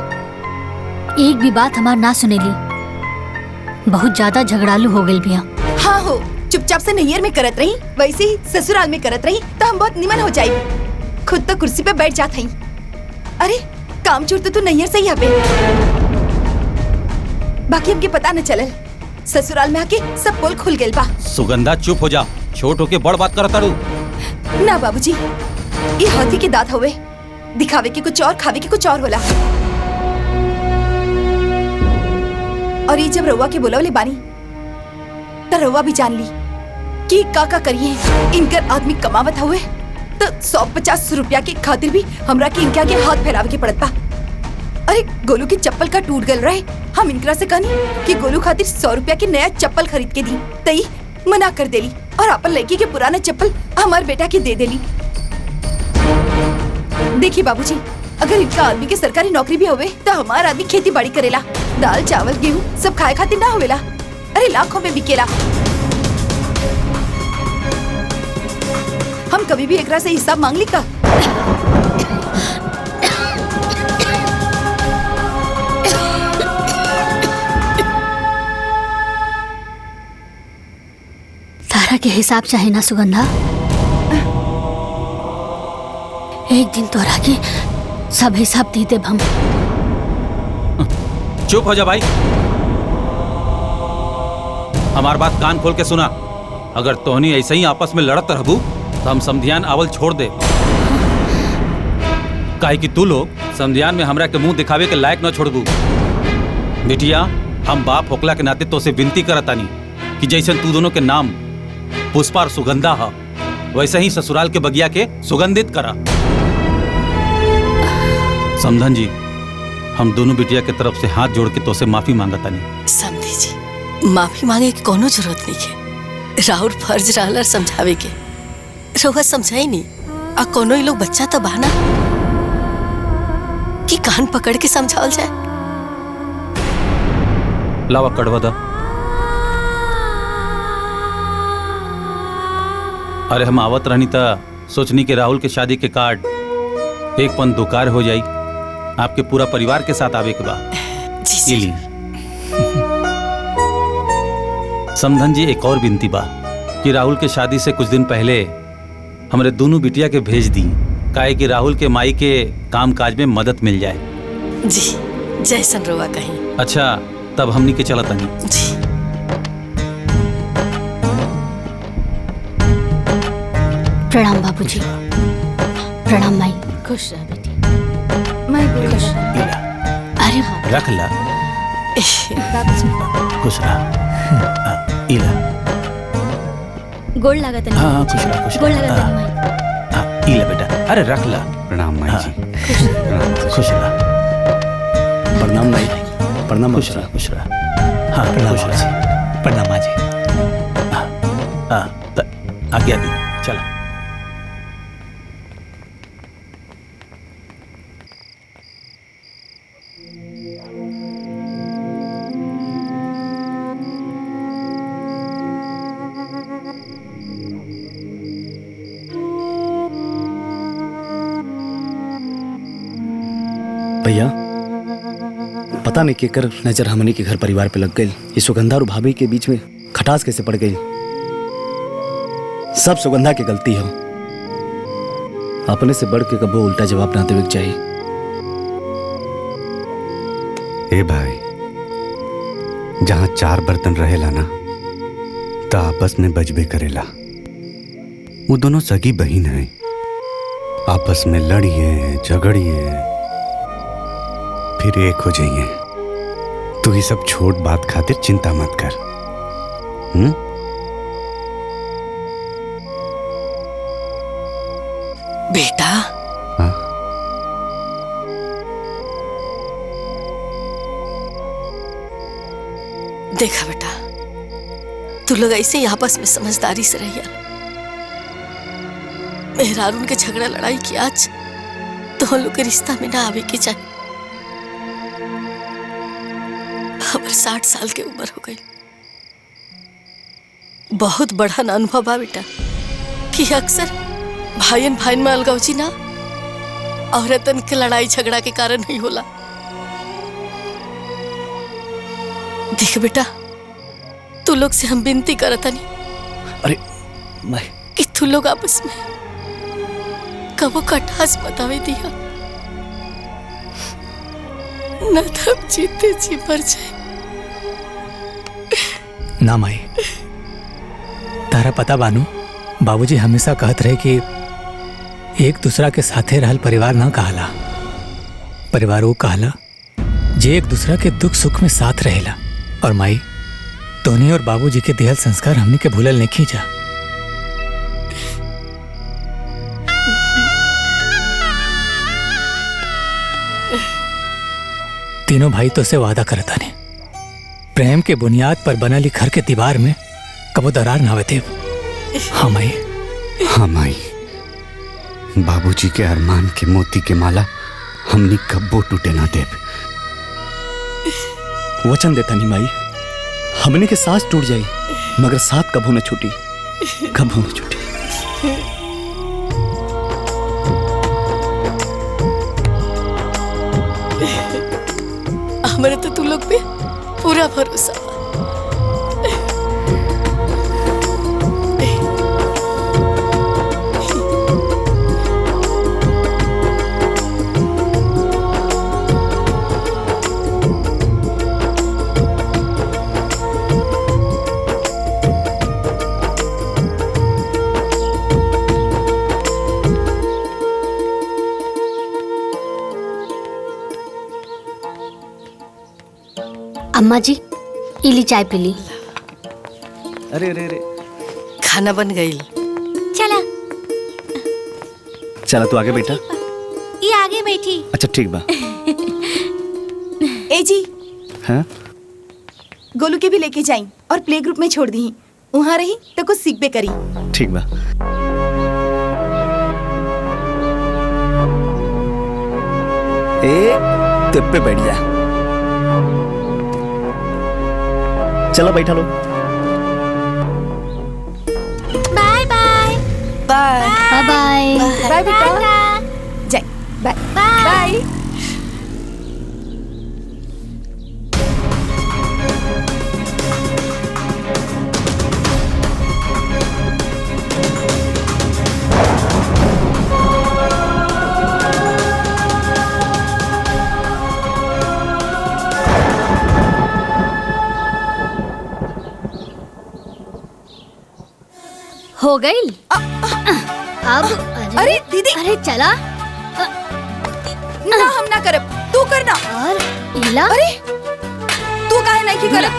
एक भी बात हमार ना सुनेली। बहुत ज्यादा झगड़ालू हो गई बिया। हाँ हो, चुपचाप से नैहर में करत रही, वैसे ही ससुराल में करत रही तो हम बहुत निमन हो जाए। खुद तो कुर्सी पे बैठ जात हई। अरे काम चोर तो तू नैहर से ही आवे, बाकी हमके पता न चलल। ससुराल में आके सब पोल खुल गइल बा। सुगंधा चुप हो जा, छोट होके बड़ बात करत तारू। ना बाबूजी, ये हाथी के दांत हुए, दिखावे के कुछ और खावे के कुछ और होला। और ये जब रउआ के बोलवले बानी तो रउआ भी जान ली कि का करिए। इनकर आदमी कमावत हुए तो 150 रुपया के खातिर भी हमरा के इनके आगे हाथ फैलावे के पड़त बा। अरे गोलू की चप्पल का टूट गल रहे, हम इनकरा से कहनी कि गोलू खातिर 100 रुपया की नया चप्पल खरीद के दी, तई मना कर देली और अपन लड़की के पुराना चप्पल हमार बेटा के दे देली। देखिए बाबूजी, अगर इनका आदमी के सरकारी नौकरी भी होवे तो हमार आदमी खेती बाड़ी करेला, दाल चावल गेहूं सब खाए खातिर ना होवेला, अरे लाखों में बिकेला। हम कभी भी एकरा से हिसाब मांग ली का? तारा के हिसाब चाहे ना सुगंधा, एक दिन तोरा के सब हिसाब दे देब हम। चुप हो जा भाई, हमार बात कान खोल के सुना। अगर तोहनी ऐसे ही आपस में लड़त रहबू तो हम समधियान आवल छोड़ दे। काहे कि तू लोग समधियान में हमरा के मुंह दिखावे के लायक न छोड़बू। बिटिया, हम बाप होकला के नाते तो से विनती करतानी कि जैसे तू दोनों के नाम पुष्पा और सुगंधा हा, वैसे ही ससुराल के बगिया के सुगंधित करा। समधन जी, हम दोनों बिटिया के तरफ से हाथ जोड़ के तो से माफी मांगतानी। समधी जी, माफी मांगे की कोनो जरूरत नहीं है। राउर फर्ज रहला समझावे के, रउआ समझाई नहीं। आ कोनो ही लोग बच्चा तो बहाना कि कान पकड़ के समझावल जाए। लावा कड़वा दा। अरे हम आवत रहनी था, सोचनी के राहुल के शादी के कार्ड एक पन दुकार हो जाई, आपके पूरा परिवार के साथ आवे के बाद। समधन जी, एक और विनती बा कि राहुल के शादी से कुछ दिन पहले हमारे दोनों बिटिया के भेज दी, काहे कि राहुल के माई के काम काज में मदद मिल जाए। जी जैसन रोवा कहीं। अच्छा तब हमनी के चलत नहीं। जी प्रणाम बाबूजी। प्रणाम माई। खुश रह बेटी। मैं खुश रह। अरे रख ला। खुश रहा। इला। गोड़ लागत नहीं। हाँ खुश रहा, खुश गोड़ लागत नहीं माई। इला बेटा, अरे रख ला। प्रणाम माई जी। खुश रहा। प्रणाम माई। प्रणाम। खुश रहा, खुश रहा। हाँ खुश रहा। प्रणाम माँ जी। आज्ञा दी, चला। भैया पता नहीं केकर नजर हमनी के घर परिवार पे लग गई। ये सुगंधा और भाभी के बीच में खटास कैसे पड़ गई? सब सुगंधा की गलती हो। अपने से बढ़ के कबो उल्टा जवाब ना देवे के चाहिए। ए भाई, जहां चार बर्तन रहेला ना तो आपस में बजबे करेला। वो दोनों सगी बहन हैं, आपस में लड़िए झगड़िए फिर एक हो जाइए। तू ये सब छोट बात खातिर चिंता मत कर। बेटा। हाँ? देखा बेटा, तू लोग ऐसे ही आपस में समझदारी से रहिया। मेहरारून के झगड़ा लड़ाई की आज तो हम लोग के रिश्ता में ना आवे के चाहिए। हमारे 60 साल के उम्र हो गई। बहुत बड़ा ना अनुभव बा बेटा कि अक्सर भाईन भाईन में अलगावजी ना औरतन के लड़ाई झगड़ा के कारण नहीं होला। देख बेटा, तू लोग से हम विनती करता नहीं। अरे मैं कि तू लोग आपस में कबो कटास बतावे दिया न, तब जीते जी मर जाए। ना माई, तारा पता बानू, बाबूजी हमेशा कहत रहे कि एक दूसरा के साथे रहल परिवार ना कहला। परिवार वो कहला जे एक दूसरा के दुख सुख में साथ रहेला। और माई, तोनी और बाबूजी के दिहल संस्कार हमने के भूलल नहीं जा। तीनों भाई तो से वादा करता ने, प्रेम के बुनियाद पर बनली घर के दीवार में कबो दरार ना आवे। हाँ माई। हाँ माई, बाबूजी के अरमान के मोती के माला हमनी कब्बो टूटे ना देव। वचन देता नहीं माई, हमने के सांस टूट जाई मगर साथ कबो न छूटी, कबो न छूटी। हमारे तो तू लोग पे पूरा भरोसा। अम्मा जी, इली चाय पी ली। अरे अरे अरे, खाना बन गई। चला चला तू आगे बेटा। ये आगे बैठी। अच्छा ठीक बा। ए जी, हाँ? गोलू के भी लेके जाई और प्ले ग्रुप में छोड़ दी। वहाँ रही तो कुछ सीखबे करी। ठीक बा। ए, तेरे पे बैठ जा। चलो बैठा लो। Bye bye bye bye bye bye बेटा। जय बाय बाय। हो गई अब अरे दीदी, अरे चला ना हम ना करब, तू करना। और इला अरे तू काहे नहीं की करब?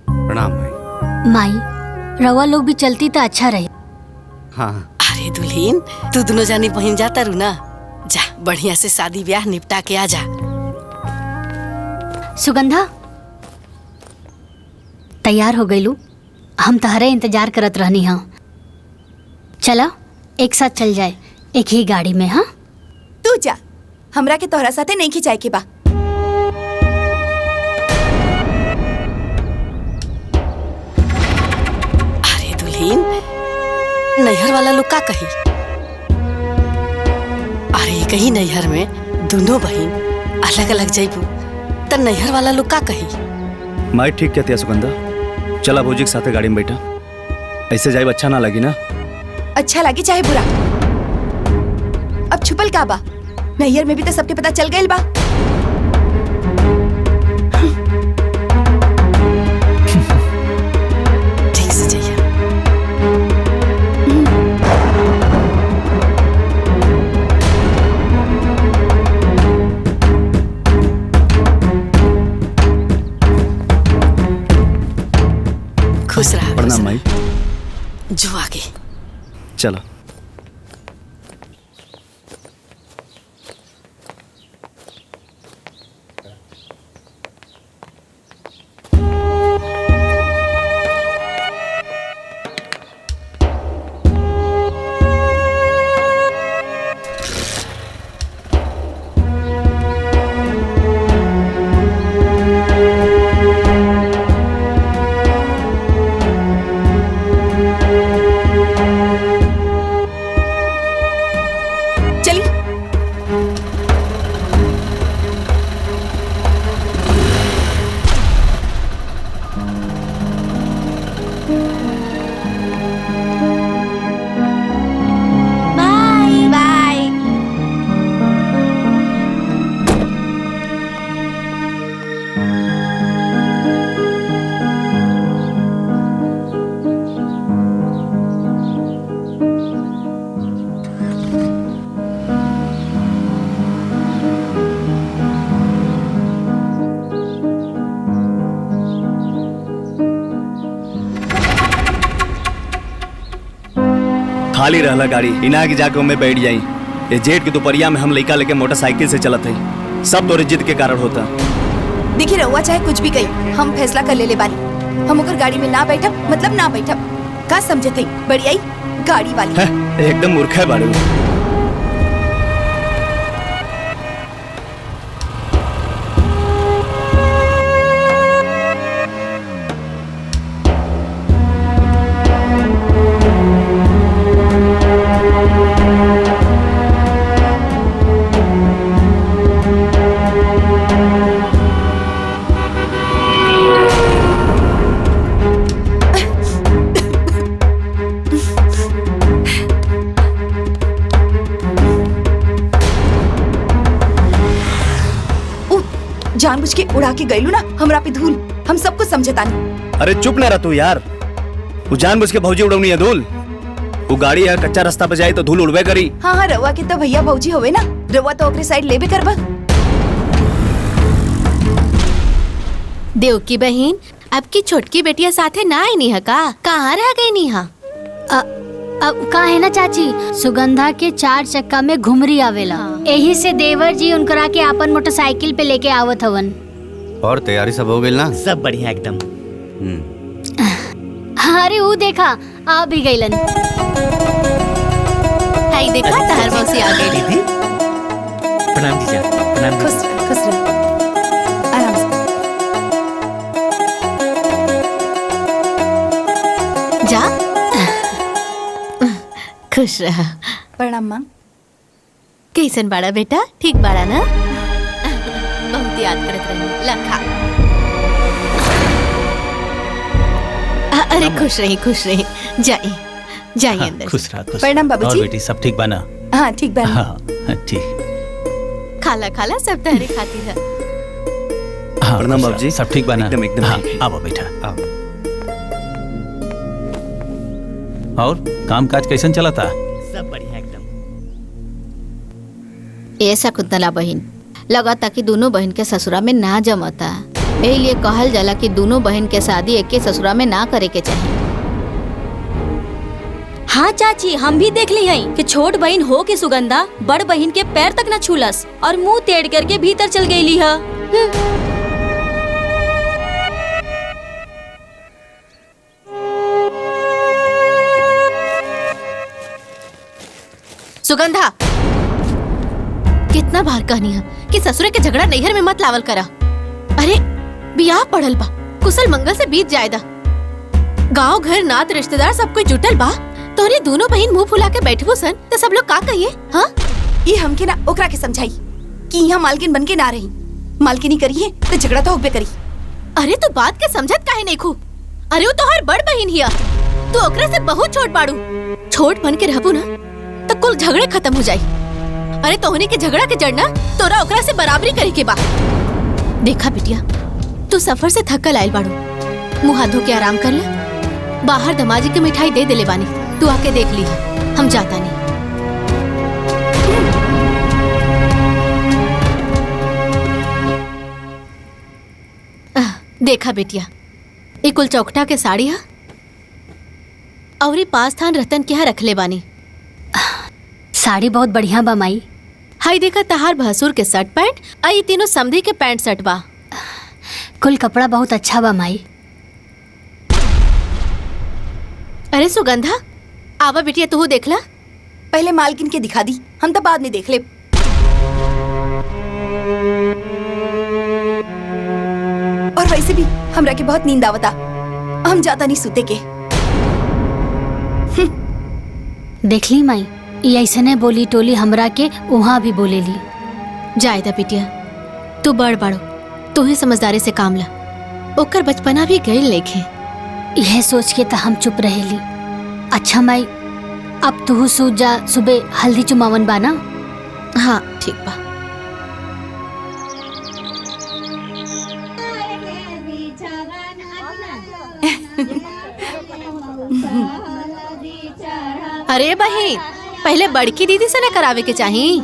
प्रणाम भाई। माई रवा लोग भी चलती तो अच्छा रहे। हाँ अरे दुल्हीन, तू दोनों जानी बहन जाता रू ना, जा बढ़िया से शादी ब्याह निपटा के आ जा। सुगंधा तैयार हो गईलू, हम तहरे इंतजार करत रहनी हाँ। चला एक साथ चल जाए, एक ही गाड़ी में। हाँ तू जा, हमरा के तोहरा साथे नहीं खिंचाए के बा। अरे दुल्हीन, नैहर वाला लोग का कही? अरे कहीं नैहर में दोनों बहन अलग अलग जाइबू त नैहर वाला लोग का कही? माई ठीक कहती है सुगंधा, चला भौजी के साथे गाड़ी में बैठा। ऐसे जाए अच्छा ना लगी ना। अच्छा लगी चाहे बुरा, अब छुपल का बा? नैहर में भी तो सबके पता चल गइल बा। ठीक से जाइए। खुश रहा। प्रणाम माई। जो आगे चलो। खाली रहला गाड़ी, इना के जाके मैं बैठ जाई। ये जेठ के दोपहरिया में हम लड़का लेके मोटरसाइकिल से चलत है, सब तोरे जिद के कारण होता। देखिए रहुआ चाहे कुछ भी कही, हम फैसला कर ले बानी। हम ओकर गाड़ी में ना बैठब, मतलब ना बैठब। का समझते बड़ी आई गाड़ी वाली है, एकदम मूर्ख है बाड़ू। जानबूझ के उड़ा के गईलू ना हमरा पे धूल, हम सब कुछ समझता नहीं। अरे चुप ना रह तू यार, वो जानबूझ के भौजी उड़वनी है धूल। वो गाड़ी है कच्चा रास्ता पे जाए तो धूल उड़वे करी। हाँ हाँ रवा के तो भैया भौजी होवे ना, रवा तो ओकरे साइड लेबे करबा। देव की बहन, अब की छोटकी बेटिया साथे ना आई नहीं का? कहाँ रह गई नीहा? अब का है ना चाची, सुगंधा के 4 चक्का में घुमरी आवेला, यही से देवर जी उनकरा के आपन मोटरसाइकिल पे लेके आवत हवन। और तैयारी सब हो गई ना? सब बढ़िया एकदम। अरे वो देखा आ भी गईलन। हाय देखा तहार मौसी आ गई। दीदी प्रणाम जीजा, प्रणाम खुश रह, खुश रह। आराम से। जा खुश रहा। प्रणाम माँ। कैसन बाड़ा बेटा? ठीक बाड़ा ना? बहुत याद करत रही लखा। अरे खुश रही जाइए हाँ, अंदर। खुश रहा खुश। प्रणाम बाबूजी। और बेटी सब ठीक बना? हाँ ठीक बा। हाँ ठीक। खाला सब तहरे खाती है। हाँ, प्रणाम खुश बाबूजी। रहा, सब ठीक बना? एकदम हाँ, ठीक। आओ बेटा आओ। और काम काज कैसन चला था? सब बढ़िया एकदम। ऐसा कुतला बहन लगा कि दोनों बहन के ससुरा में ना जमता। यही लिए कहल जाला कि दोनों बहन के शादी एक के ससुरा में ना करे के चाहिए। हाँ चाची, हम भी देख ली हैं कि छोट बहन हो के सुगंधा बड़ बहन के पैर तक न छूलस और मुंह टेढ़ करके भीतर चल गई है। सुगंधा, कितना बार कहनी है कि ससुरे के झगड़ा नैहर में मत लावल करा। अरे बियाह पढ़ल बा, कुशल मंगल से बीत जाएदा। गांव घर नात रिश्तेदार सब कोई जुटल बा, तोरे दोनों बहन मुंह फुला के बैठबो सन तो सब लोग का कहिए? हाँ, ये हमके ना ओकरा के समझाई कि यहाँ मालकिन बन के ना रही। मालकिनी करिए तो झगड़ा तो होबे करी। अरे तू बात के समझत काहे नहीं खू? अरे वो तोहर बड़ बहन हिया, तू ओकरा से बहुत छोट बाड़ू। छोट बन के रहबू ना तो कुल झगड़े खत्म हो जाई। अरे तोहनी के झगड़ा के जड़ना तोरा ओकरा से बराबरी करे के बा। देखा बिटिया, तू सफर से थकल आयल बाड़ू, मुंह हाथ धो के आराम कर ले। बाहर दमाजी के मिठाई दे देले बानी, तू आके देख ली। हम जाता नहीं। देखा बेटिया, ये कुल चौकटा के साड़ी है और ये पास थान रतन क्या रखले बानी। साड़ी बहुत बढ़िया बा माई। हाय देखा तहार भसुर के शर्ट पैंट आ ये तीनों समधी के पैंट शर्ट बा। कुल कपड़ा बहुत अच्छा बा माई। अरे सुगंधा, आवा बिटिया तू देखला। पहले मालकिन के दिखा दी, हम तो बाद में देख ले। और वैसे भी हमरा के बहुत नींद आवता, हम जाता नहीं सूते के। देख ली माई, ये ऐसने बोली टोली हमरा के वहाँ भी बोलेली। जायदा बिटिया, तू बड़ बाड़ो, तू ही समझदारी से काम ला। ओकर बचपना भी गई लेखे। यह सोच के तो हम चुप रहेली। अच्छा माई, अब तू सूझ जा, सुबह हल्दी चुमावन बाना। हाँ ठीक बा। अरे बहन, पहले बड़की दीदी से न करावे के चाहिए।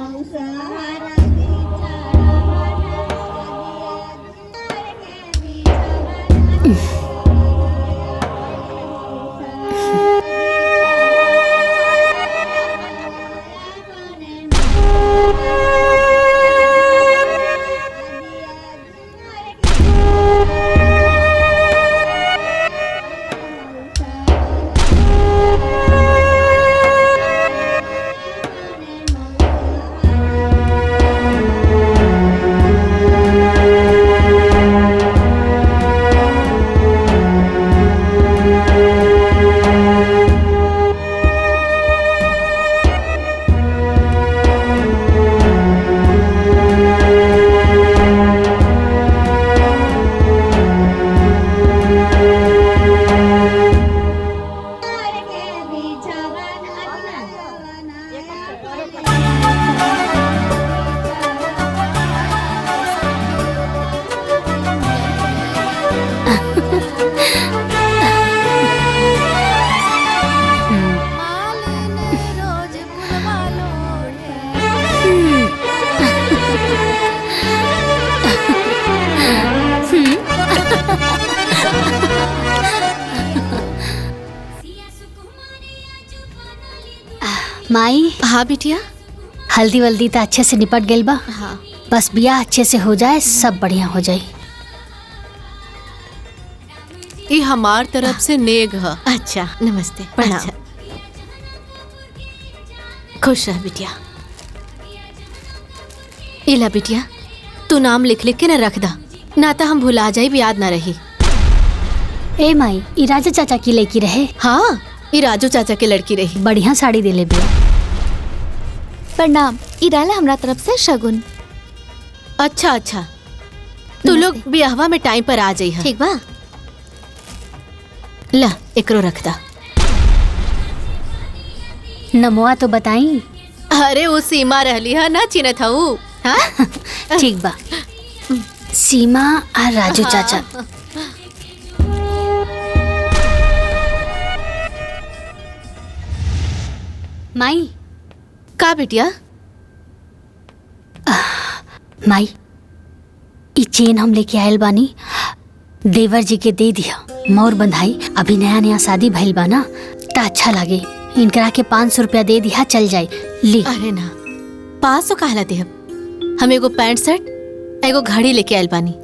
माई। हाँ बिटिया। हल्दी वल्दी तो अच्छे से निपट गई बा। हाँ। बस ब्याह अच्छे से हो जाए, सब बढ़िया हो जाए। ये हमार तरफ से नेग है। अच्छा नमस्ते, प्रणाम। अच्छा। खुश रह बिटिया। इला बिटिया, तू नाम लिख लिख के न रख दा, ना तो हम भुला जाई, भी याद ना रही। ए माई, ई राजा चाचा की लड़की रहे। हाँ, ये राजू चाचा के लड़की रही। बढ़िया साड़ी दे ले बिया। प्रणाम, इराला हमरा तरफ से शगुन। अच्छा अच्छा, तू लोग ब्याहवा में टाइम पर आ जाई। ठीक बा। ला एकरो रख दा। नमोआ तो बताई। अरे वो सीमा रहली है ना, चिन्हत हूँ। हाँ ठीक बा। सीमा और राजू चाचा। माई। का बिटिया? माई, ई चेन हम लेके आयल बानी, देवर जी के दे दिया। मोर बंधाई अभी नया नया शादी भइल बा ना, त अच्छा लागे। इनकरा के 500 रुपया दे दिया, चल जाए। ली। अरे ना, 500 कहला दे। हम एगो पैंट शर्ट एगो घड़ी लेके आयल बानी।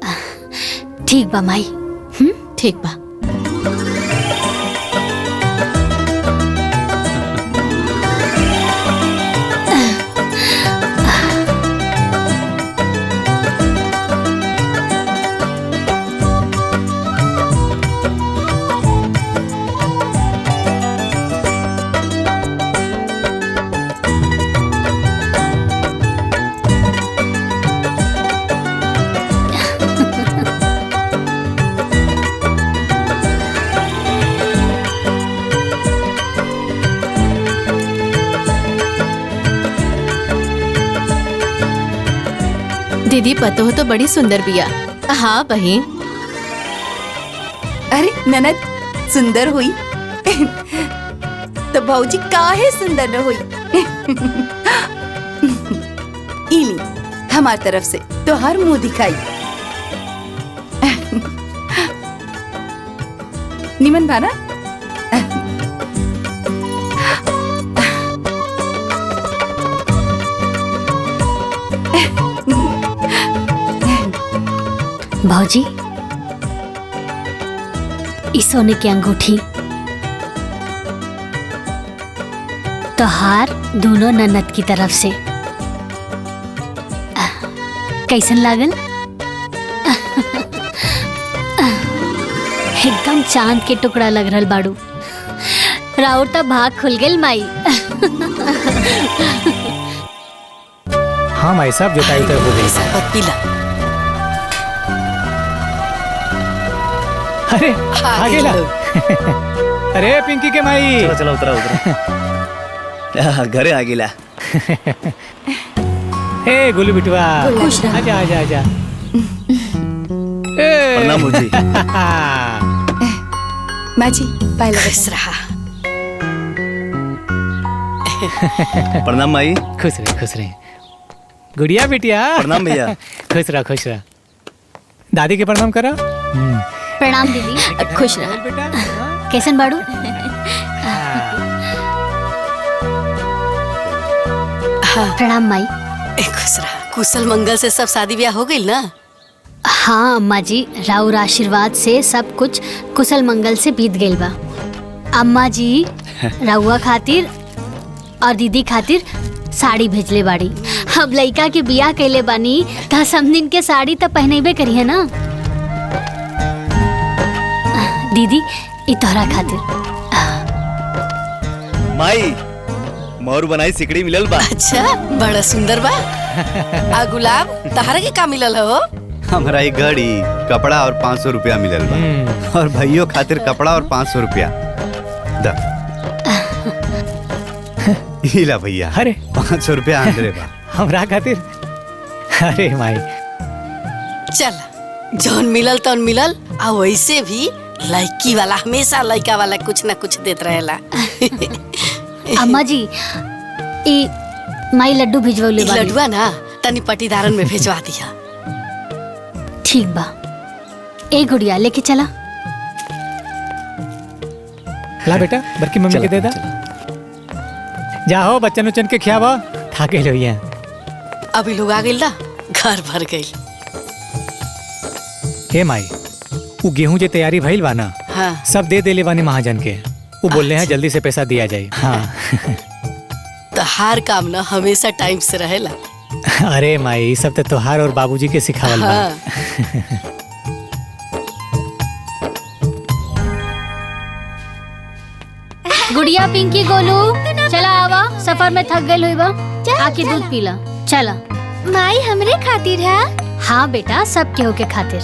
ठीक बा माई। ठीक बा। दीदी पतो तो बड़ी सुंदर बिया। हाँ बहन। अरे ननद सुंदर हुई तो भौजी काहे सुंदर न हुई। इली हमार तरफ से तो हर मुंह दिखाई। निमन भाना। भौजी, इस सोने की अंगूठी तोहार दोनों ननद की तरफ से। कैसन लागल? एकदम चांद के टुकड़ा लग रहल बाड़ू। राउर त भाग खुल गेल माई। हाँ माई साहब, जोताई तो हो गई। शरबत पीला। अरे आगे ला। अरे पिंकी के माई। चलो चलो उतरा उतरा। घरे आ गिला। ए गुल्लू बिटवा, आजा आजा आजा। प्रणाम जी। माँ जी पहले खुश रहा। प्रणाम माई। खुश रहे खुश रहे। गुड़िया बिटिया। प्रणाम भैया। खुश रहा खुश रहा। दादी के प्रणाम करा। प्रणाम दीदी। खुश रह। कैसन बाड़ू? प्रणाम माई। खुश रहा। कुशल मंगल से सब शादी ब्याह हो गई ना? हाँ अम्मा जी, राउर आशीर्वाद से सब कुछ कुशल मंगल से बीत गइल बा। अम्मा जी रउआ खातिर और दीदी खातिर साड़ी भेजले बाड़ी। अब लइका के बियाह कैले बानी त समदिन के साड़ी त पहनेबे करिए ना। दीदी ई तोहरा खातिर। माई मोर बनाई सिकड़ी मिलल बा। अच्छा, बड़ा सुंदर बा। आ गुलाब तहरा के का मिलल हो? हमारा एक घड़ी कपड़ा और 500 रुपया मिलल बा। और भाइयों खातिर कपड़ा और 500 रुपया। दा इला भैया। अरे 500 रुपया आंदरे बा। हमरा खातिर। अरे माई चल, जौन मिलल तौन मिलल। आ वैसे भी लड़की वाला हमेशा लड़का वाला कुछ ना कुछ देत रहेला। अम्मा जी ई माई लड्डू भिजवले बाड़ी। लड्डुआ ना तनी पटीदारन में भेजवा दिया। ठीक बा। ए गुड़िया लेके चला। ला बेटा, बड़की मम्मी के दे दा। जाओ बच्चन उच्चन के खियावा, खा के लोइया। अभी लोग आ गइल ना, घर भर गइल। हे माई, वो गेहूं जे तैयारी भइल बा ना, हाँ। सब दे देले बानी महाजन के। वो बोल रहे हैं जल्दी से पैसा दिया जाए। हाँ। तो हर काम ना हमेशा टाइम से रहेला। अरे माई सब तो तोहार और बाबूजी के सिखावल बा। हाँ। गुड़िया पिंकी गोलू चला आवा, सफर में थक गई हुई बा, आके दूध पीला। चला माई हमरे खातिर है। हाँ बेटा, सब केहू के खातिर।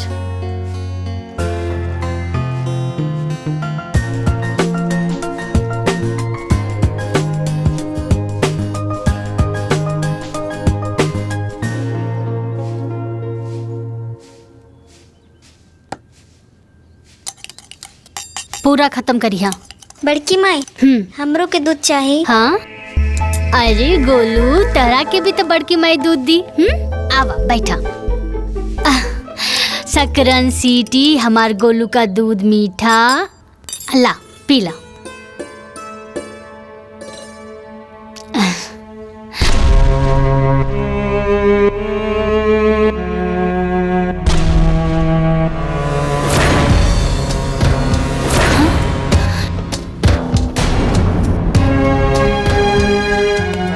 पूरा खत्म करिया। बड़की माई हमरो के दूध चाहिए। हाँ अरे गोलू, तहरा के भी तो बड़की माई दूध दी। आवा बैठा। सकरन सीटी, हमार गोलू का दूध मीठा। ला पीला।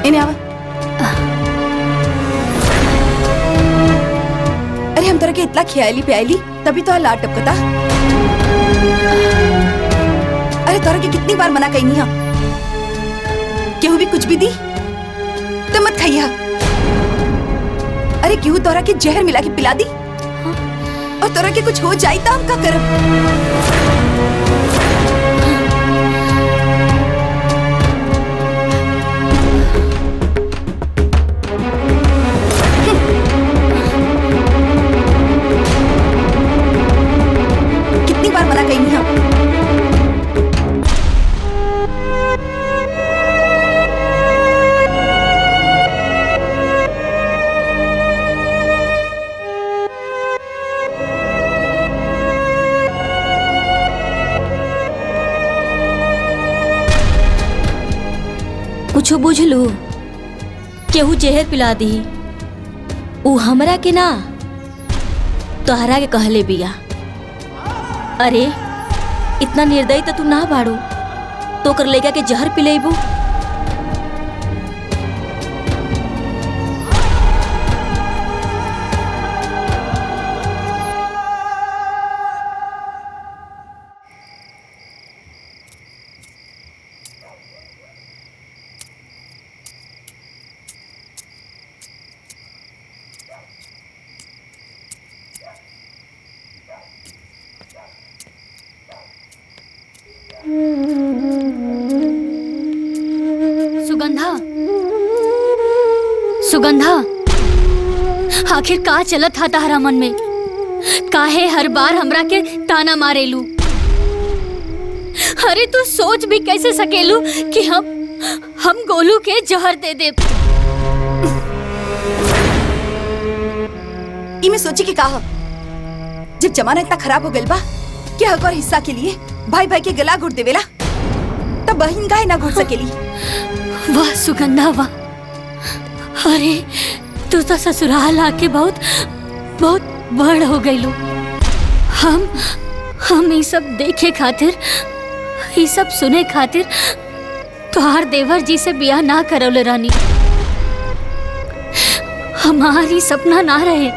इन्हें आवा। अरे हम तरह के इतना खियाली पियाली तभी तो लाट टपकता। अरे तरह के कितनी बार मना कही है, केहू भी कुछ भी दी तो मत खाइया। अरे केहू तोरा के जहर मिला के पिला दी और तोरा के कुछ हो जाए तो हम का करब? कितनी बार मना कही है। कुछो बुझलू, केहू जहर पिला दी, ऊ हमरा के ना तोहरा के कहले बिया। अरे इतना निर्दयी तो तू ना बाड़ू, तो कर लेगा के जहर पिलेबू। सुगंधा, सुगंधा, आखिर का चलत था तारा मन में? काहे हर बार हमरा के ताना मारेलू? अरे तू सोच भी कैसे सकेलू कि हम गोलू के जहर दे दे? इमे सोची के कहा, जब जमाना इतना खराब हो गइल बा कि हक और हिस्सा के लिए भाई भाई के गला घोट देवेला, तब बहन काहे ना घोट सकेली? वाह सुगंधा वाह। अरे तू तो ससुराल आके बहुत बहुत बड़ हो गईलू। हम ये सब देखे खातिर, ये सब सुने खातिर तोहार देवर जी से बियाह ना करौले रानी। हमारी सपना ना रहे।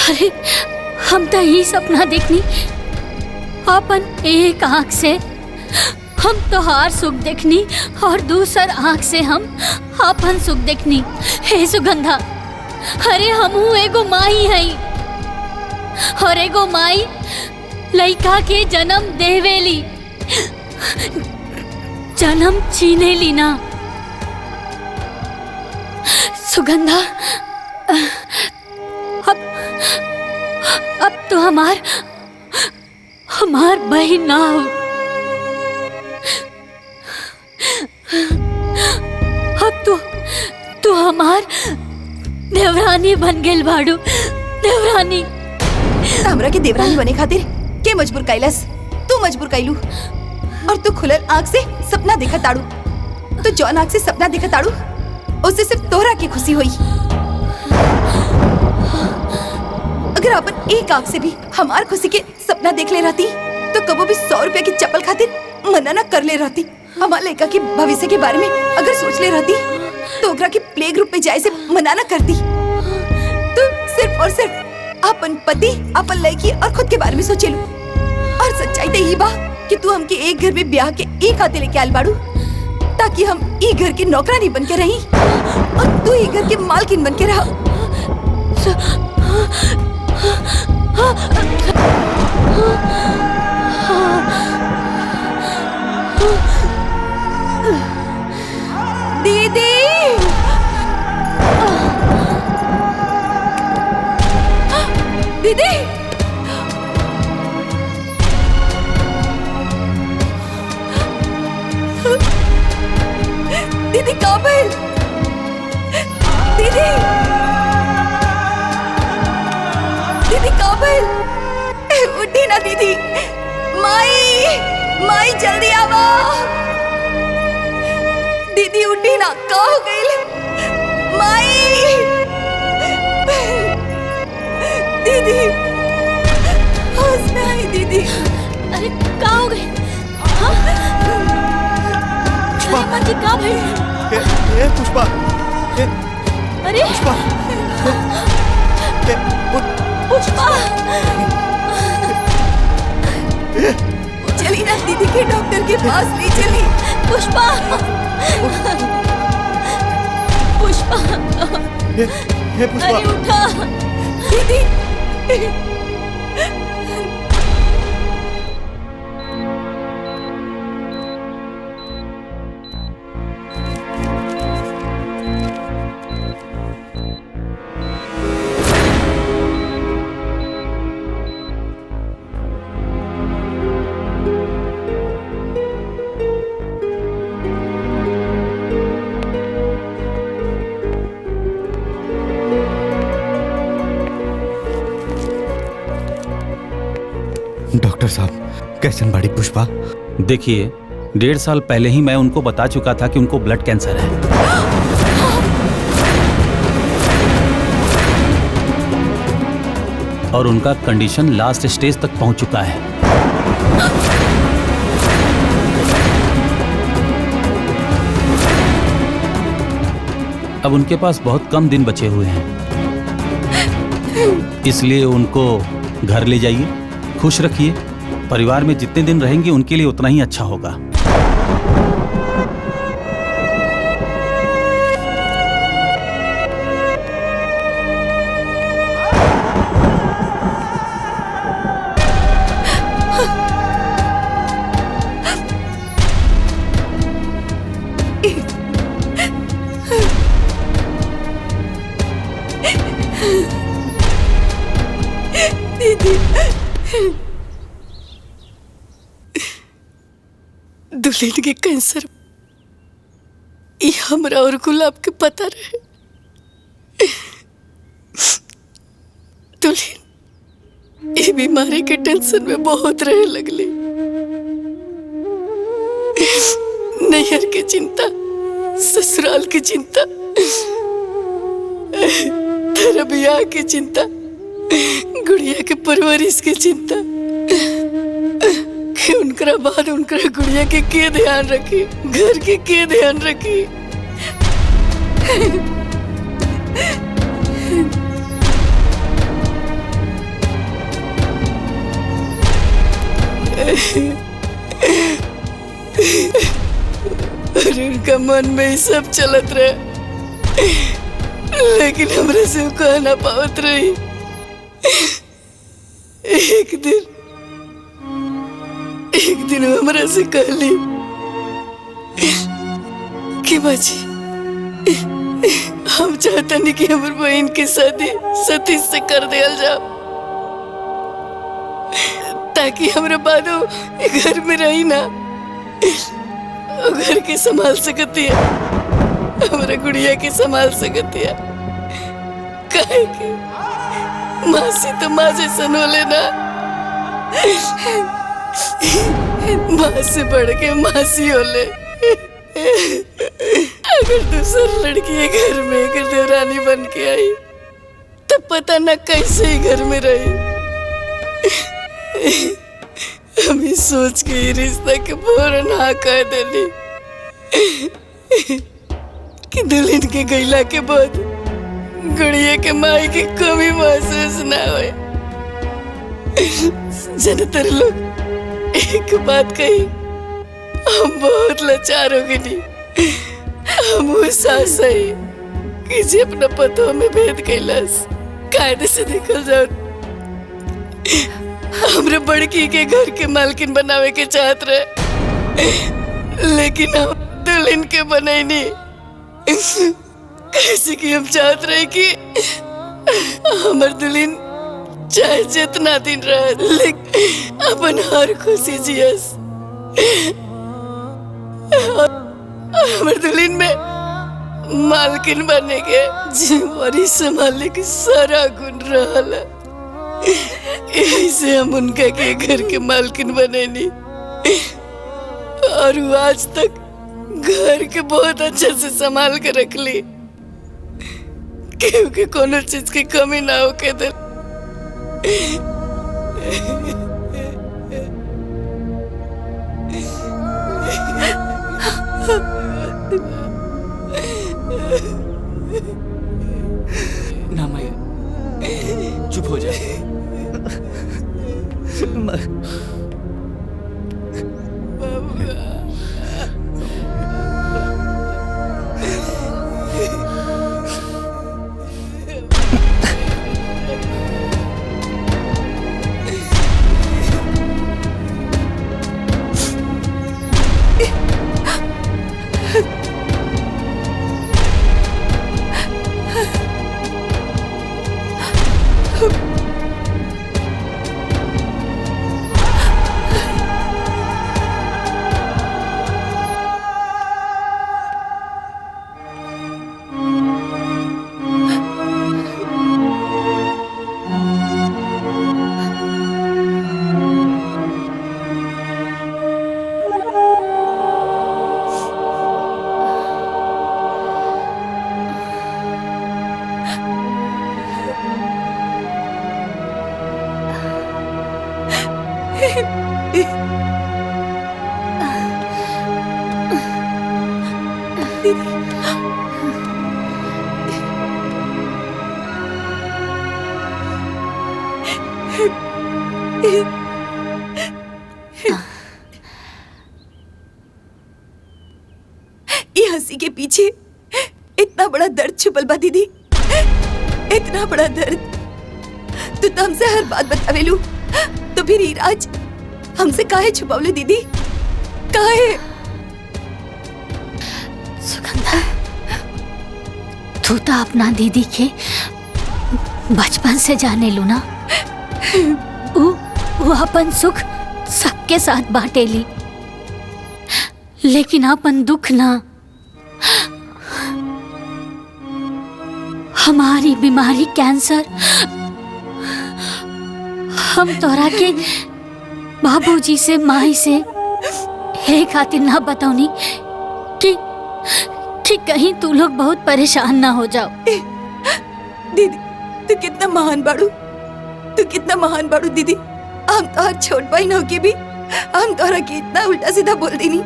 अरे हम तो ये सपना देखनी अपन एक आँख से, हम तोहार सुख देखनी और दूसर आँख से हम अपन सुख देखनी। हे सुगंधा, अरे हमहू एगो माई हई और एगो माई लइका के जन्म देवेली, जन्म छीनेली ना। सुगंधा, अब तो हमार बहन ना हो। अब तू हमार देवरानी बन गेल बाड़ू। देवरानी हमरा के देवरानी बने खातिर के मजबूर कैलस? तू मजबूर कैलू और तू खुलल आँख से सपना देखा ताड़ू। तो जौन आँख से सपना देखा ताड़ू उससे सिर्फ तोहरा की खुशी हुई। अगर अपन एक आँख से भी हमार खुशी के सपना देख ले रहती तो कबो भी 100 रुपए की चप्पल खातिर मना ना कर ले रहती। हमारे लड़का के भविष्य के बारे में अगर सोच ले रहती तो ओकरा के प्ले ग्रुप में जाए से मना ना करती। तो सिर्फ और सिर्फ अपन पति, अपन लड़की और खुद के बारे में सोचेलू। और सच्चाई तो ये बा कि तू हमके एक घर में ब्याह के एक हाथे लेके आल बाड़ू ताकि हम ई घर के नौकरानी बन के रही और तू ई घर के मालकिन बन के रहा। दीदी दीदी दीदी कहाँ भइल? दीदी दीदी कहाँ भइल? उठी ना दीदी। माई माई जल्दी आवा। दीदी उठी ना, कहाँ हो गई? माई दीदी होश में आई दीदी। अरे कहाँ हो गई? पुष्पा जी कहाँ भाई? पुष्पा अरे पुष्पा पुष्पा चली ना दीदी के डॉक्टर के पास ले चली। पुष्पा पुष्पा पुष्पा अरे उठा दीदी। डॉक्टर साहब कैसन बाड़ी पुष्पा? देखिए 1.5 साल पहले ही मैं उनको बता चुका था कि उनको ब्लड कैंसर है। और उनका कंडीशन लास्ट स्टेज तक पहुंच चुका है। अब उनके पास बहुत कम दिन बचे हुए हैं, इसलिए उनको घर ले जाइए, खुश रखिए। परिवार में जितने दिन रहेंगे उनके लिए उतना ही अच्छा होगा। दुल्हन के कैंसर ये हमरा और गुलाब के पता रहे। दुल्हन ये बीमारी के टेंशन में बहुत रहे लगली। नैहर की चिंता, ससुराल की चिंता, तेरा ब्याह की चिंता, गुड़िया के परवरिश की चिंता कि उनका बाद उनका गुड़िया के ध्यान रखी, घर के ध्यान रखी। और उनका मन में ही सब चलत रहे, लेकिन हमरे से वो कह ना पावत रही। एक दिन हमरा से कहली कि बाजी हम चाहता नहीं कि हमारी बहन की शादी सतीश से कर दिया जाओ, ताकि हमारे बाद घर में रही ना, घर के संभाल सकती है, हमारे गुड़िया के संभाल सकती है। काहे कि मासी तो माँ जैसा हो लेना, माँ से बढ़ के मासी हो ले। अगर दूसरी लड़की घर में अगर देवरानी बन के आई तो पता न कैसे ही घर में रही। हम सोच के ही रिश्ता के फौरन हाँ कह देली कि दुल्हन के गैला के बाद गुड़िया के माई की कमी महसूस ना होए। ज्यादातर लोग एक बात कही, हम बहुत लाचार हो गए। हम वो सास है कि जे अपना पतों में भेद कैलास कायदे से निकल जाओ। हमरे बड़की के घर के मालकिन बनावे के चाहत रहे, लेकिन हम दुल्हन के बनैनी। कैसे कि हम चाहत रहे कि हमर दुल्हन चाहे जितना दिन रहे, लेकिन अपन हर खुशी जियस। हमर दुल्हन में मालकिन बने के जिम्मेवारी संभालने की सारा गुण रहल। ऐसे हम उनका के घर के मालकिन बने नहीं, और वो आज तक घर के बहुत अच्छे से संभाल के रख ली, क्योंकि कोनो चीज की कमी ना हो के दे। ना माया, चुप हो जा। ये हंसी के पीछे इतना बड़ा दर्द छुपल बा दीदी, इतना बड़ा दर्द। तू तो हमसे हर बात बतावेलू, तो फिर ईराज हमसे काहे छुपावले दीदी, काहे? सुगंधा, तू तो अपना दीदी के बचपन से जाने लू ना। वो अपन सुख सबके साथ बांटेली, लेकिन अपन दुख ना। हमारी बीमारी कैंसर हम तोरा के बाबूजी से माई से हे खातिर ना बताऊनी कि कहीं तू लोग बहुत परेशान ना हो जाओ। दीदी तू कितना महान बाड़ू, तू कितना महान बाड़ू दीदी। हम तो छोट बहन हो के भी हम तोरा के इतना उल्टा सीधा बोल देनी,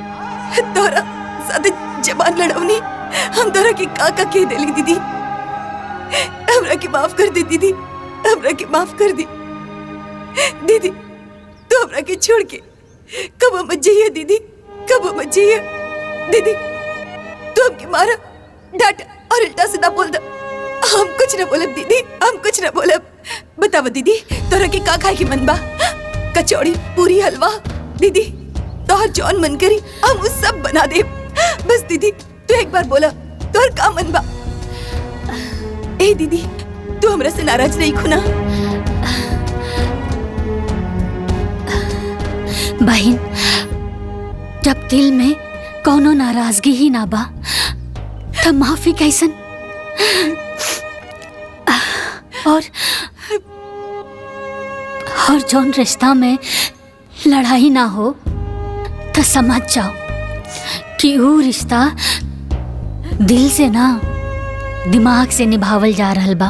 तोरा साथे जबान लड़ौनी, हम तोरा के का कह देली दीदी। हमरा के माफ कर दे दीदी, हमरा के माफ कर दी दीदी। तू हमरा के छोड़ के कब मत जाइए दीदी, कब मत जाइए दीदी। तू हमके मारा, डांटा और उल्टा सीधा बोल दो, हम कुछ न बोलब दीदी, हम कुछ न बोलब। बतावा दीदी तोरा के का खाए के मन बा? कचौड़ी, पूरी, हलवा दीदी, तोहर जौन मन करी हम उस सब बना दे। बस दीदी तू एक बार बोला तोहर का मन बा। ए दीदी तू हमरा से नाराज नहीं खुना? बहन, जब दिल में कोनो नाराजगी ही ना बा तब माफी कैसन? और जौन रिश्ता में लड़ाई ना हो तो समझ जाओ कि वो रिश्ता दिल से ना दिमाग से निभावल जा रहल बा।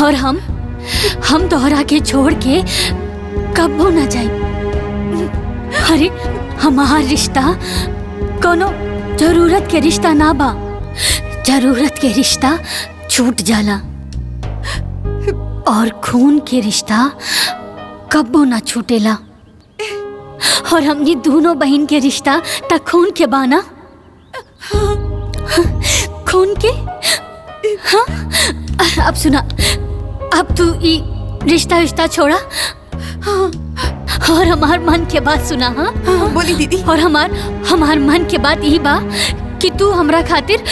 और हम तोहरा के छोड़ के कब्बो ना जाई। अरे हमार रिश्ता कोनो जरूरत के रिश्ता ना बा। जरूरत के रिश्ता छूट जाला और खून के रिश्ता कब्बो ना छूटेला। और हमनी दोनों बहन के रिश्ता त खून के बाना। खून के हाँ? अब सुना, अब तू ई रिश्ता छोड़ा और हमार मन के बात सुना। हाँ बोली दीदी। और हमार मन के बात यही बा कि तू हमरा खातिर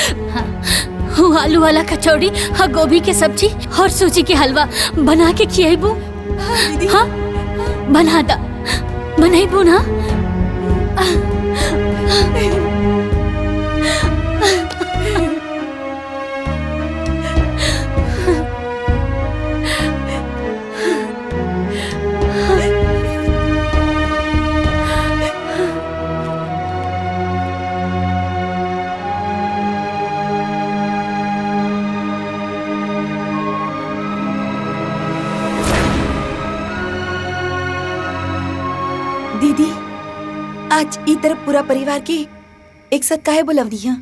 आलू वाला कचौड़ी और गोभी के सब्जी और सूजी के हलवा बना के खियाबू। हाँ बना दा, बनाइबू ना? दीदी, आज ई तरफ पूरा परिवार के एक साथ काहे बुलवनी है?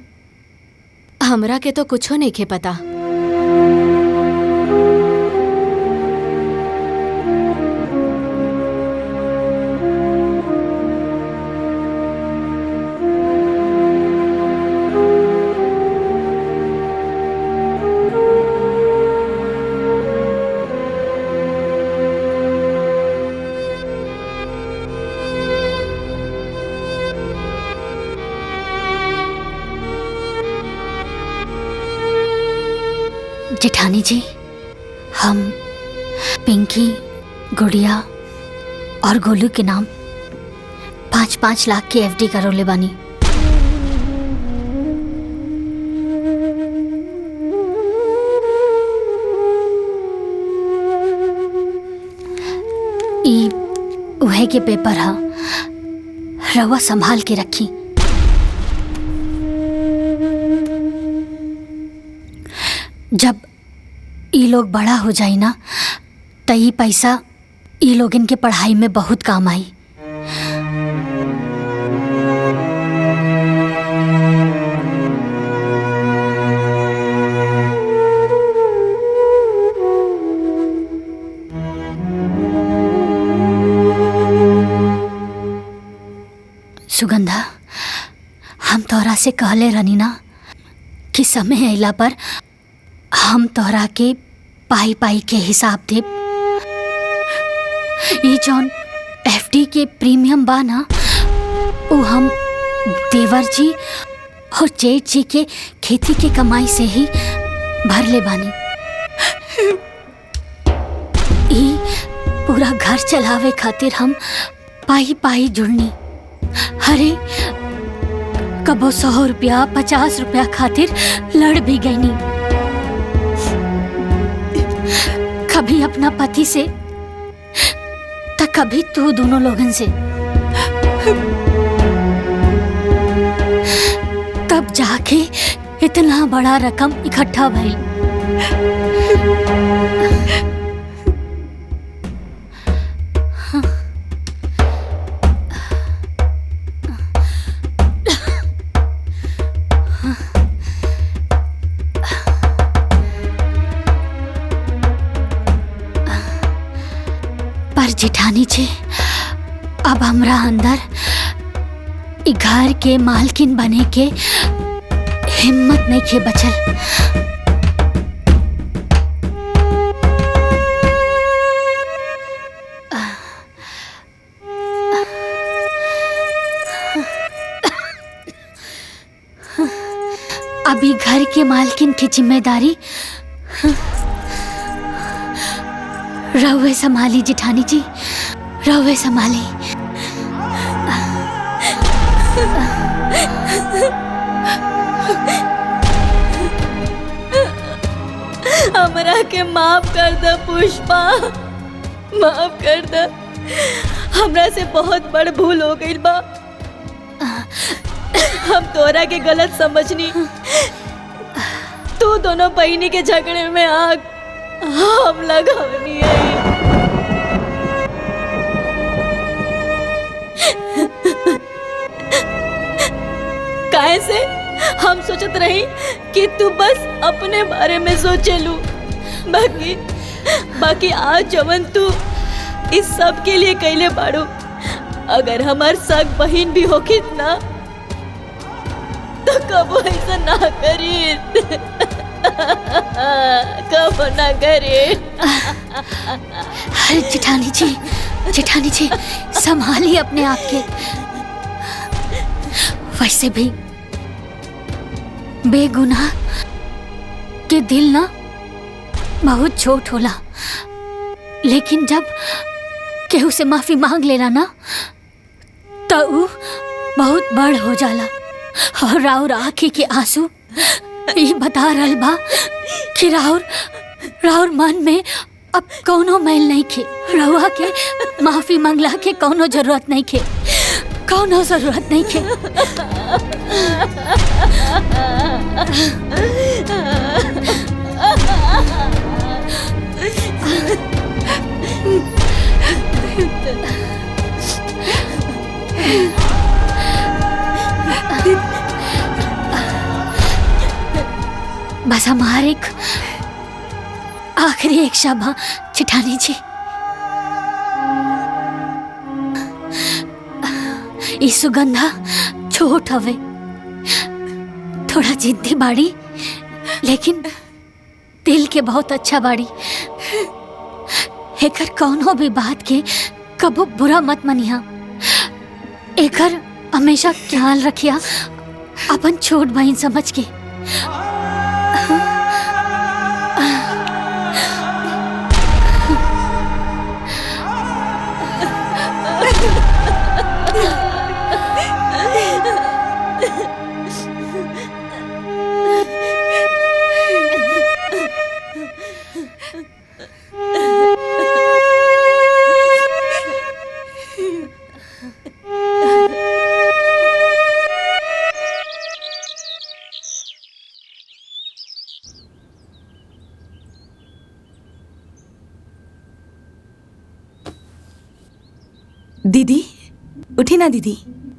हमरा के तो कुछो नहीं के पता। जेठानी जी, हम पिंकी, गुड़िया और गोलू के नाम 5-5 लाख की एफडी करोले बानी। ई उहे के पेपर हा, रवा संभाल के रखी। जब ई लोग बड़ा हो जाई ना त ई पैसा ई लोगन के पढ़ाई में बहुत काम आई। सुगंधा, हम तोहरा से कहले रहनी ना कि समय अइला पर हम तोहरा के पाई पाई के हिसाब देब। ये जौन एफडी के प्रीमियम बा ना, वो हम देवर जी और जेठ जी के खेती के कमाई से ही भर ले बानी। ई पूरा घर चलावे खातिर हम पाई पाई जुड़नी। अरे कबो 100 रुपया 50 रुपया खातिर लड़ भी गईनी। कभी अपना पति से तो कभी तू दोनों लोगन से। तब जाके इतना बड़ा रकम इकट्ठा भई। पर जेठानी जी, अब हमरा अंदर ई घर के मालकिन बने के हिम्मत नहीं के बचल। अभी घर के मालकिन की जिम्मेदारी रहुए संभाली जेठानी जी, रहुए संभाली। हमरा के माफ कर दे पुष्पा, माफ कर दे। हमरा से बहुत बड़ भूल हो गई बा। हम तोरा के गलत समझनी। तू दोनों बहनी के झगड़े में आग हम लगवनी है। हम सोचत रही कि तू बस अपने बारे में सोचेलू, बाकी आज जवन तू इस सब के लिए कैले बाड़ू, अगर हमार सग बहन भी होखित ना तो कबो ऐसा ना करी, कबो ना करे। अरे जेठानी जी संभालिए अपने आप के। वैसे भी बेगुनाह के दिल ना बहुत छोट होला, लेकिन जब केहू से माफी मांग लेला ना तो ऊ बहुत बड़ हो जाला। और राउर आँखी के आंसू ये बता रहल बा कि राउर मन में अब कौनो मैल नहीं खे। रउआ के माफी मांगला के कौनो जरूरत नहीं खे, कौनो जरूरत नहीं खे। बस हमारे आखिरी एक शब्द जेठानी जी, ई सुगंधा छोट हवे, थोड़ा जिद्दी बाड़ी, लेकिन दिल के बहुत अच्छा बाड़ी। एकर कौनो भी बात के कबो बुरा मत मनिया, एकर हमेशा ख्याल रखिया अपन छोट बहन समझ के। दीदी उठी ना, दीदी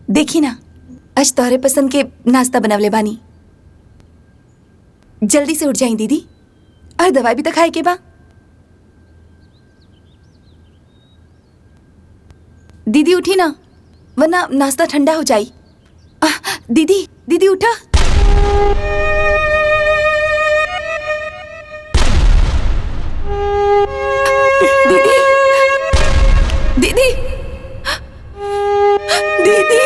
देखी ना, आज तोहरे पसंद के नाश्ता बनवले बानी। जल्दी से उठ जाई दीदी, और दवाई भी तो खाए के बा। दीदी उठी ना, वरना नाश्ता ठंडा हो जाई। दीदी दीदी उठा। दीदी दीदी दीदी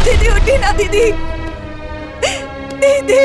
दीदी उठी ना, दीदी दीदी।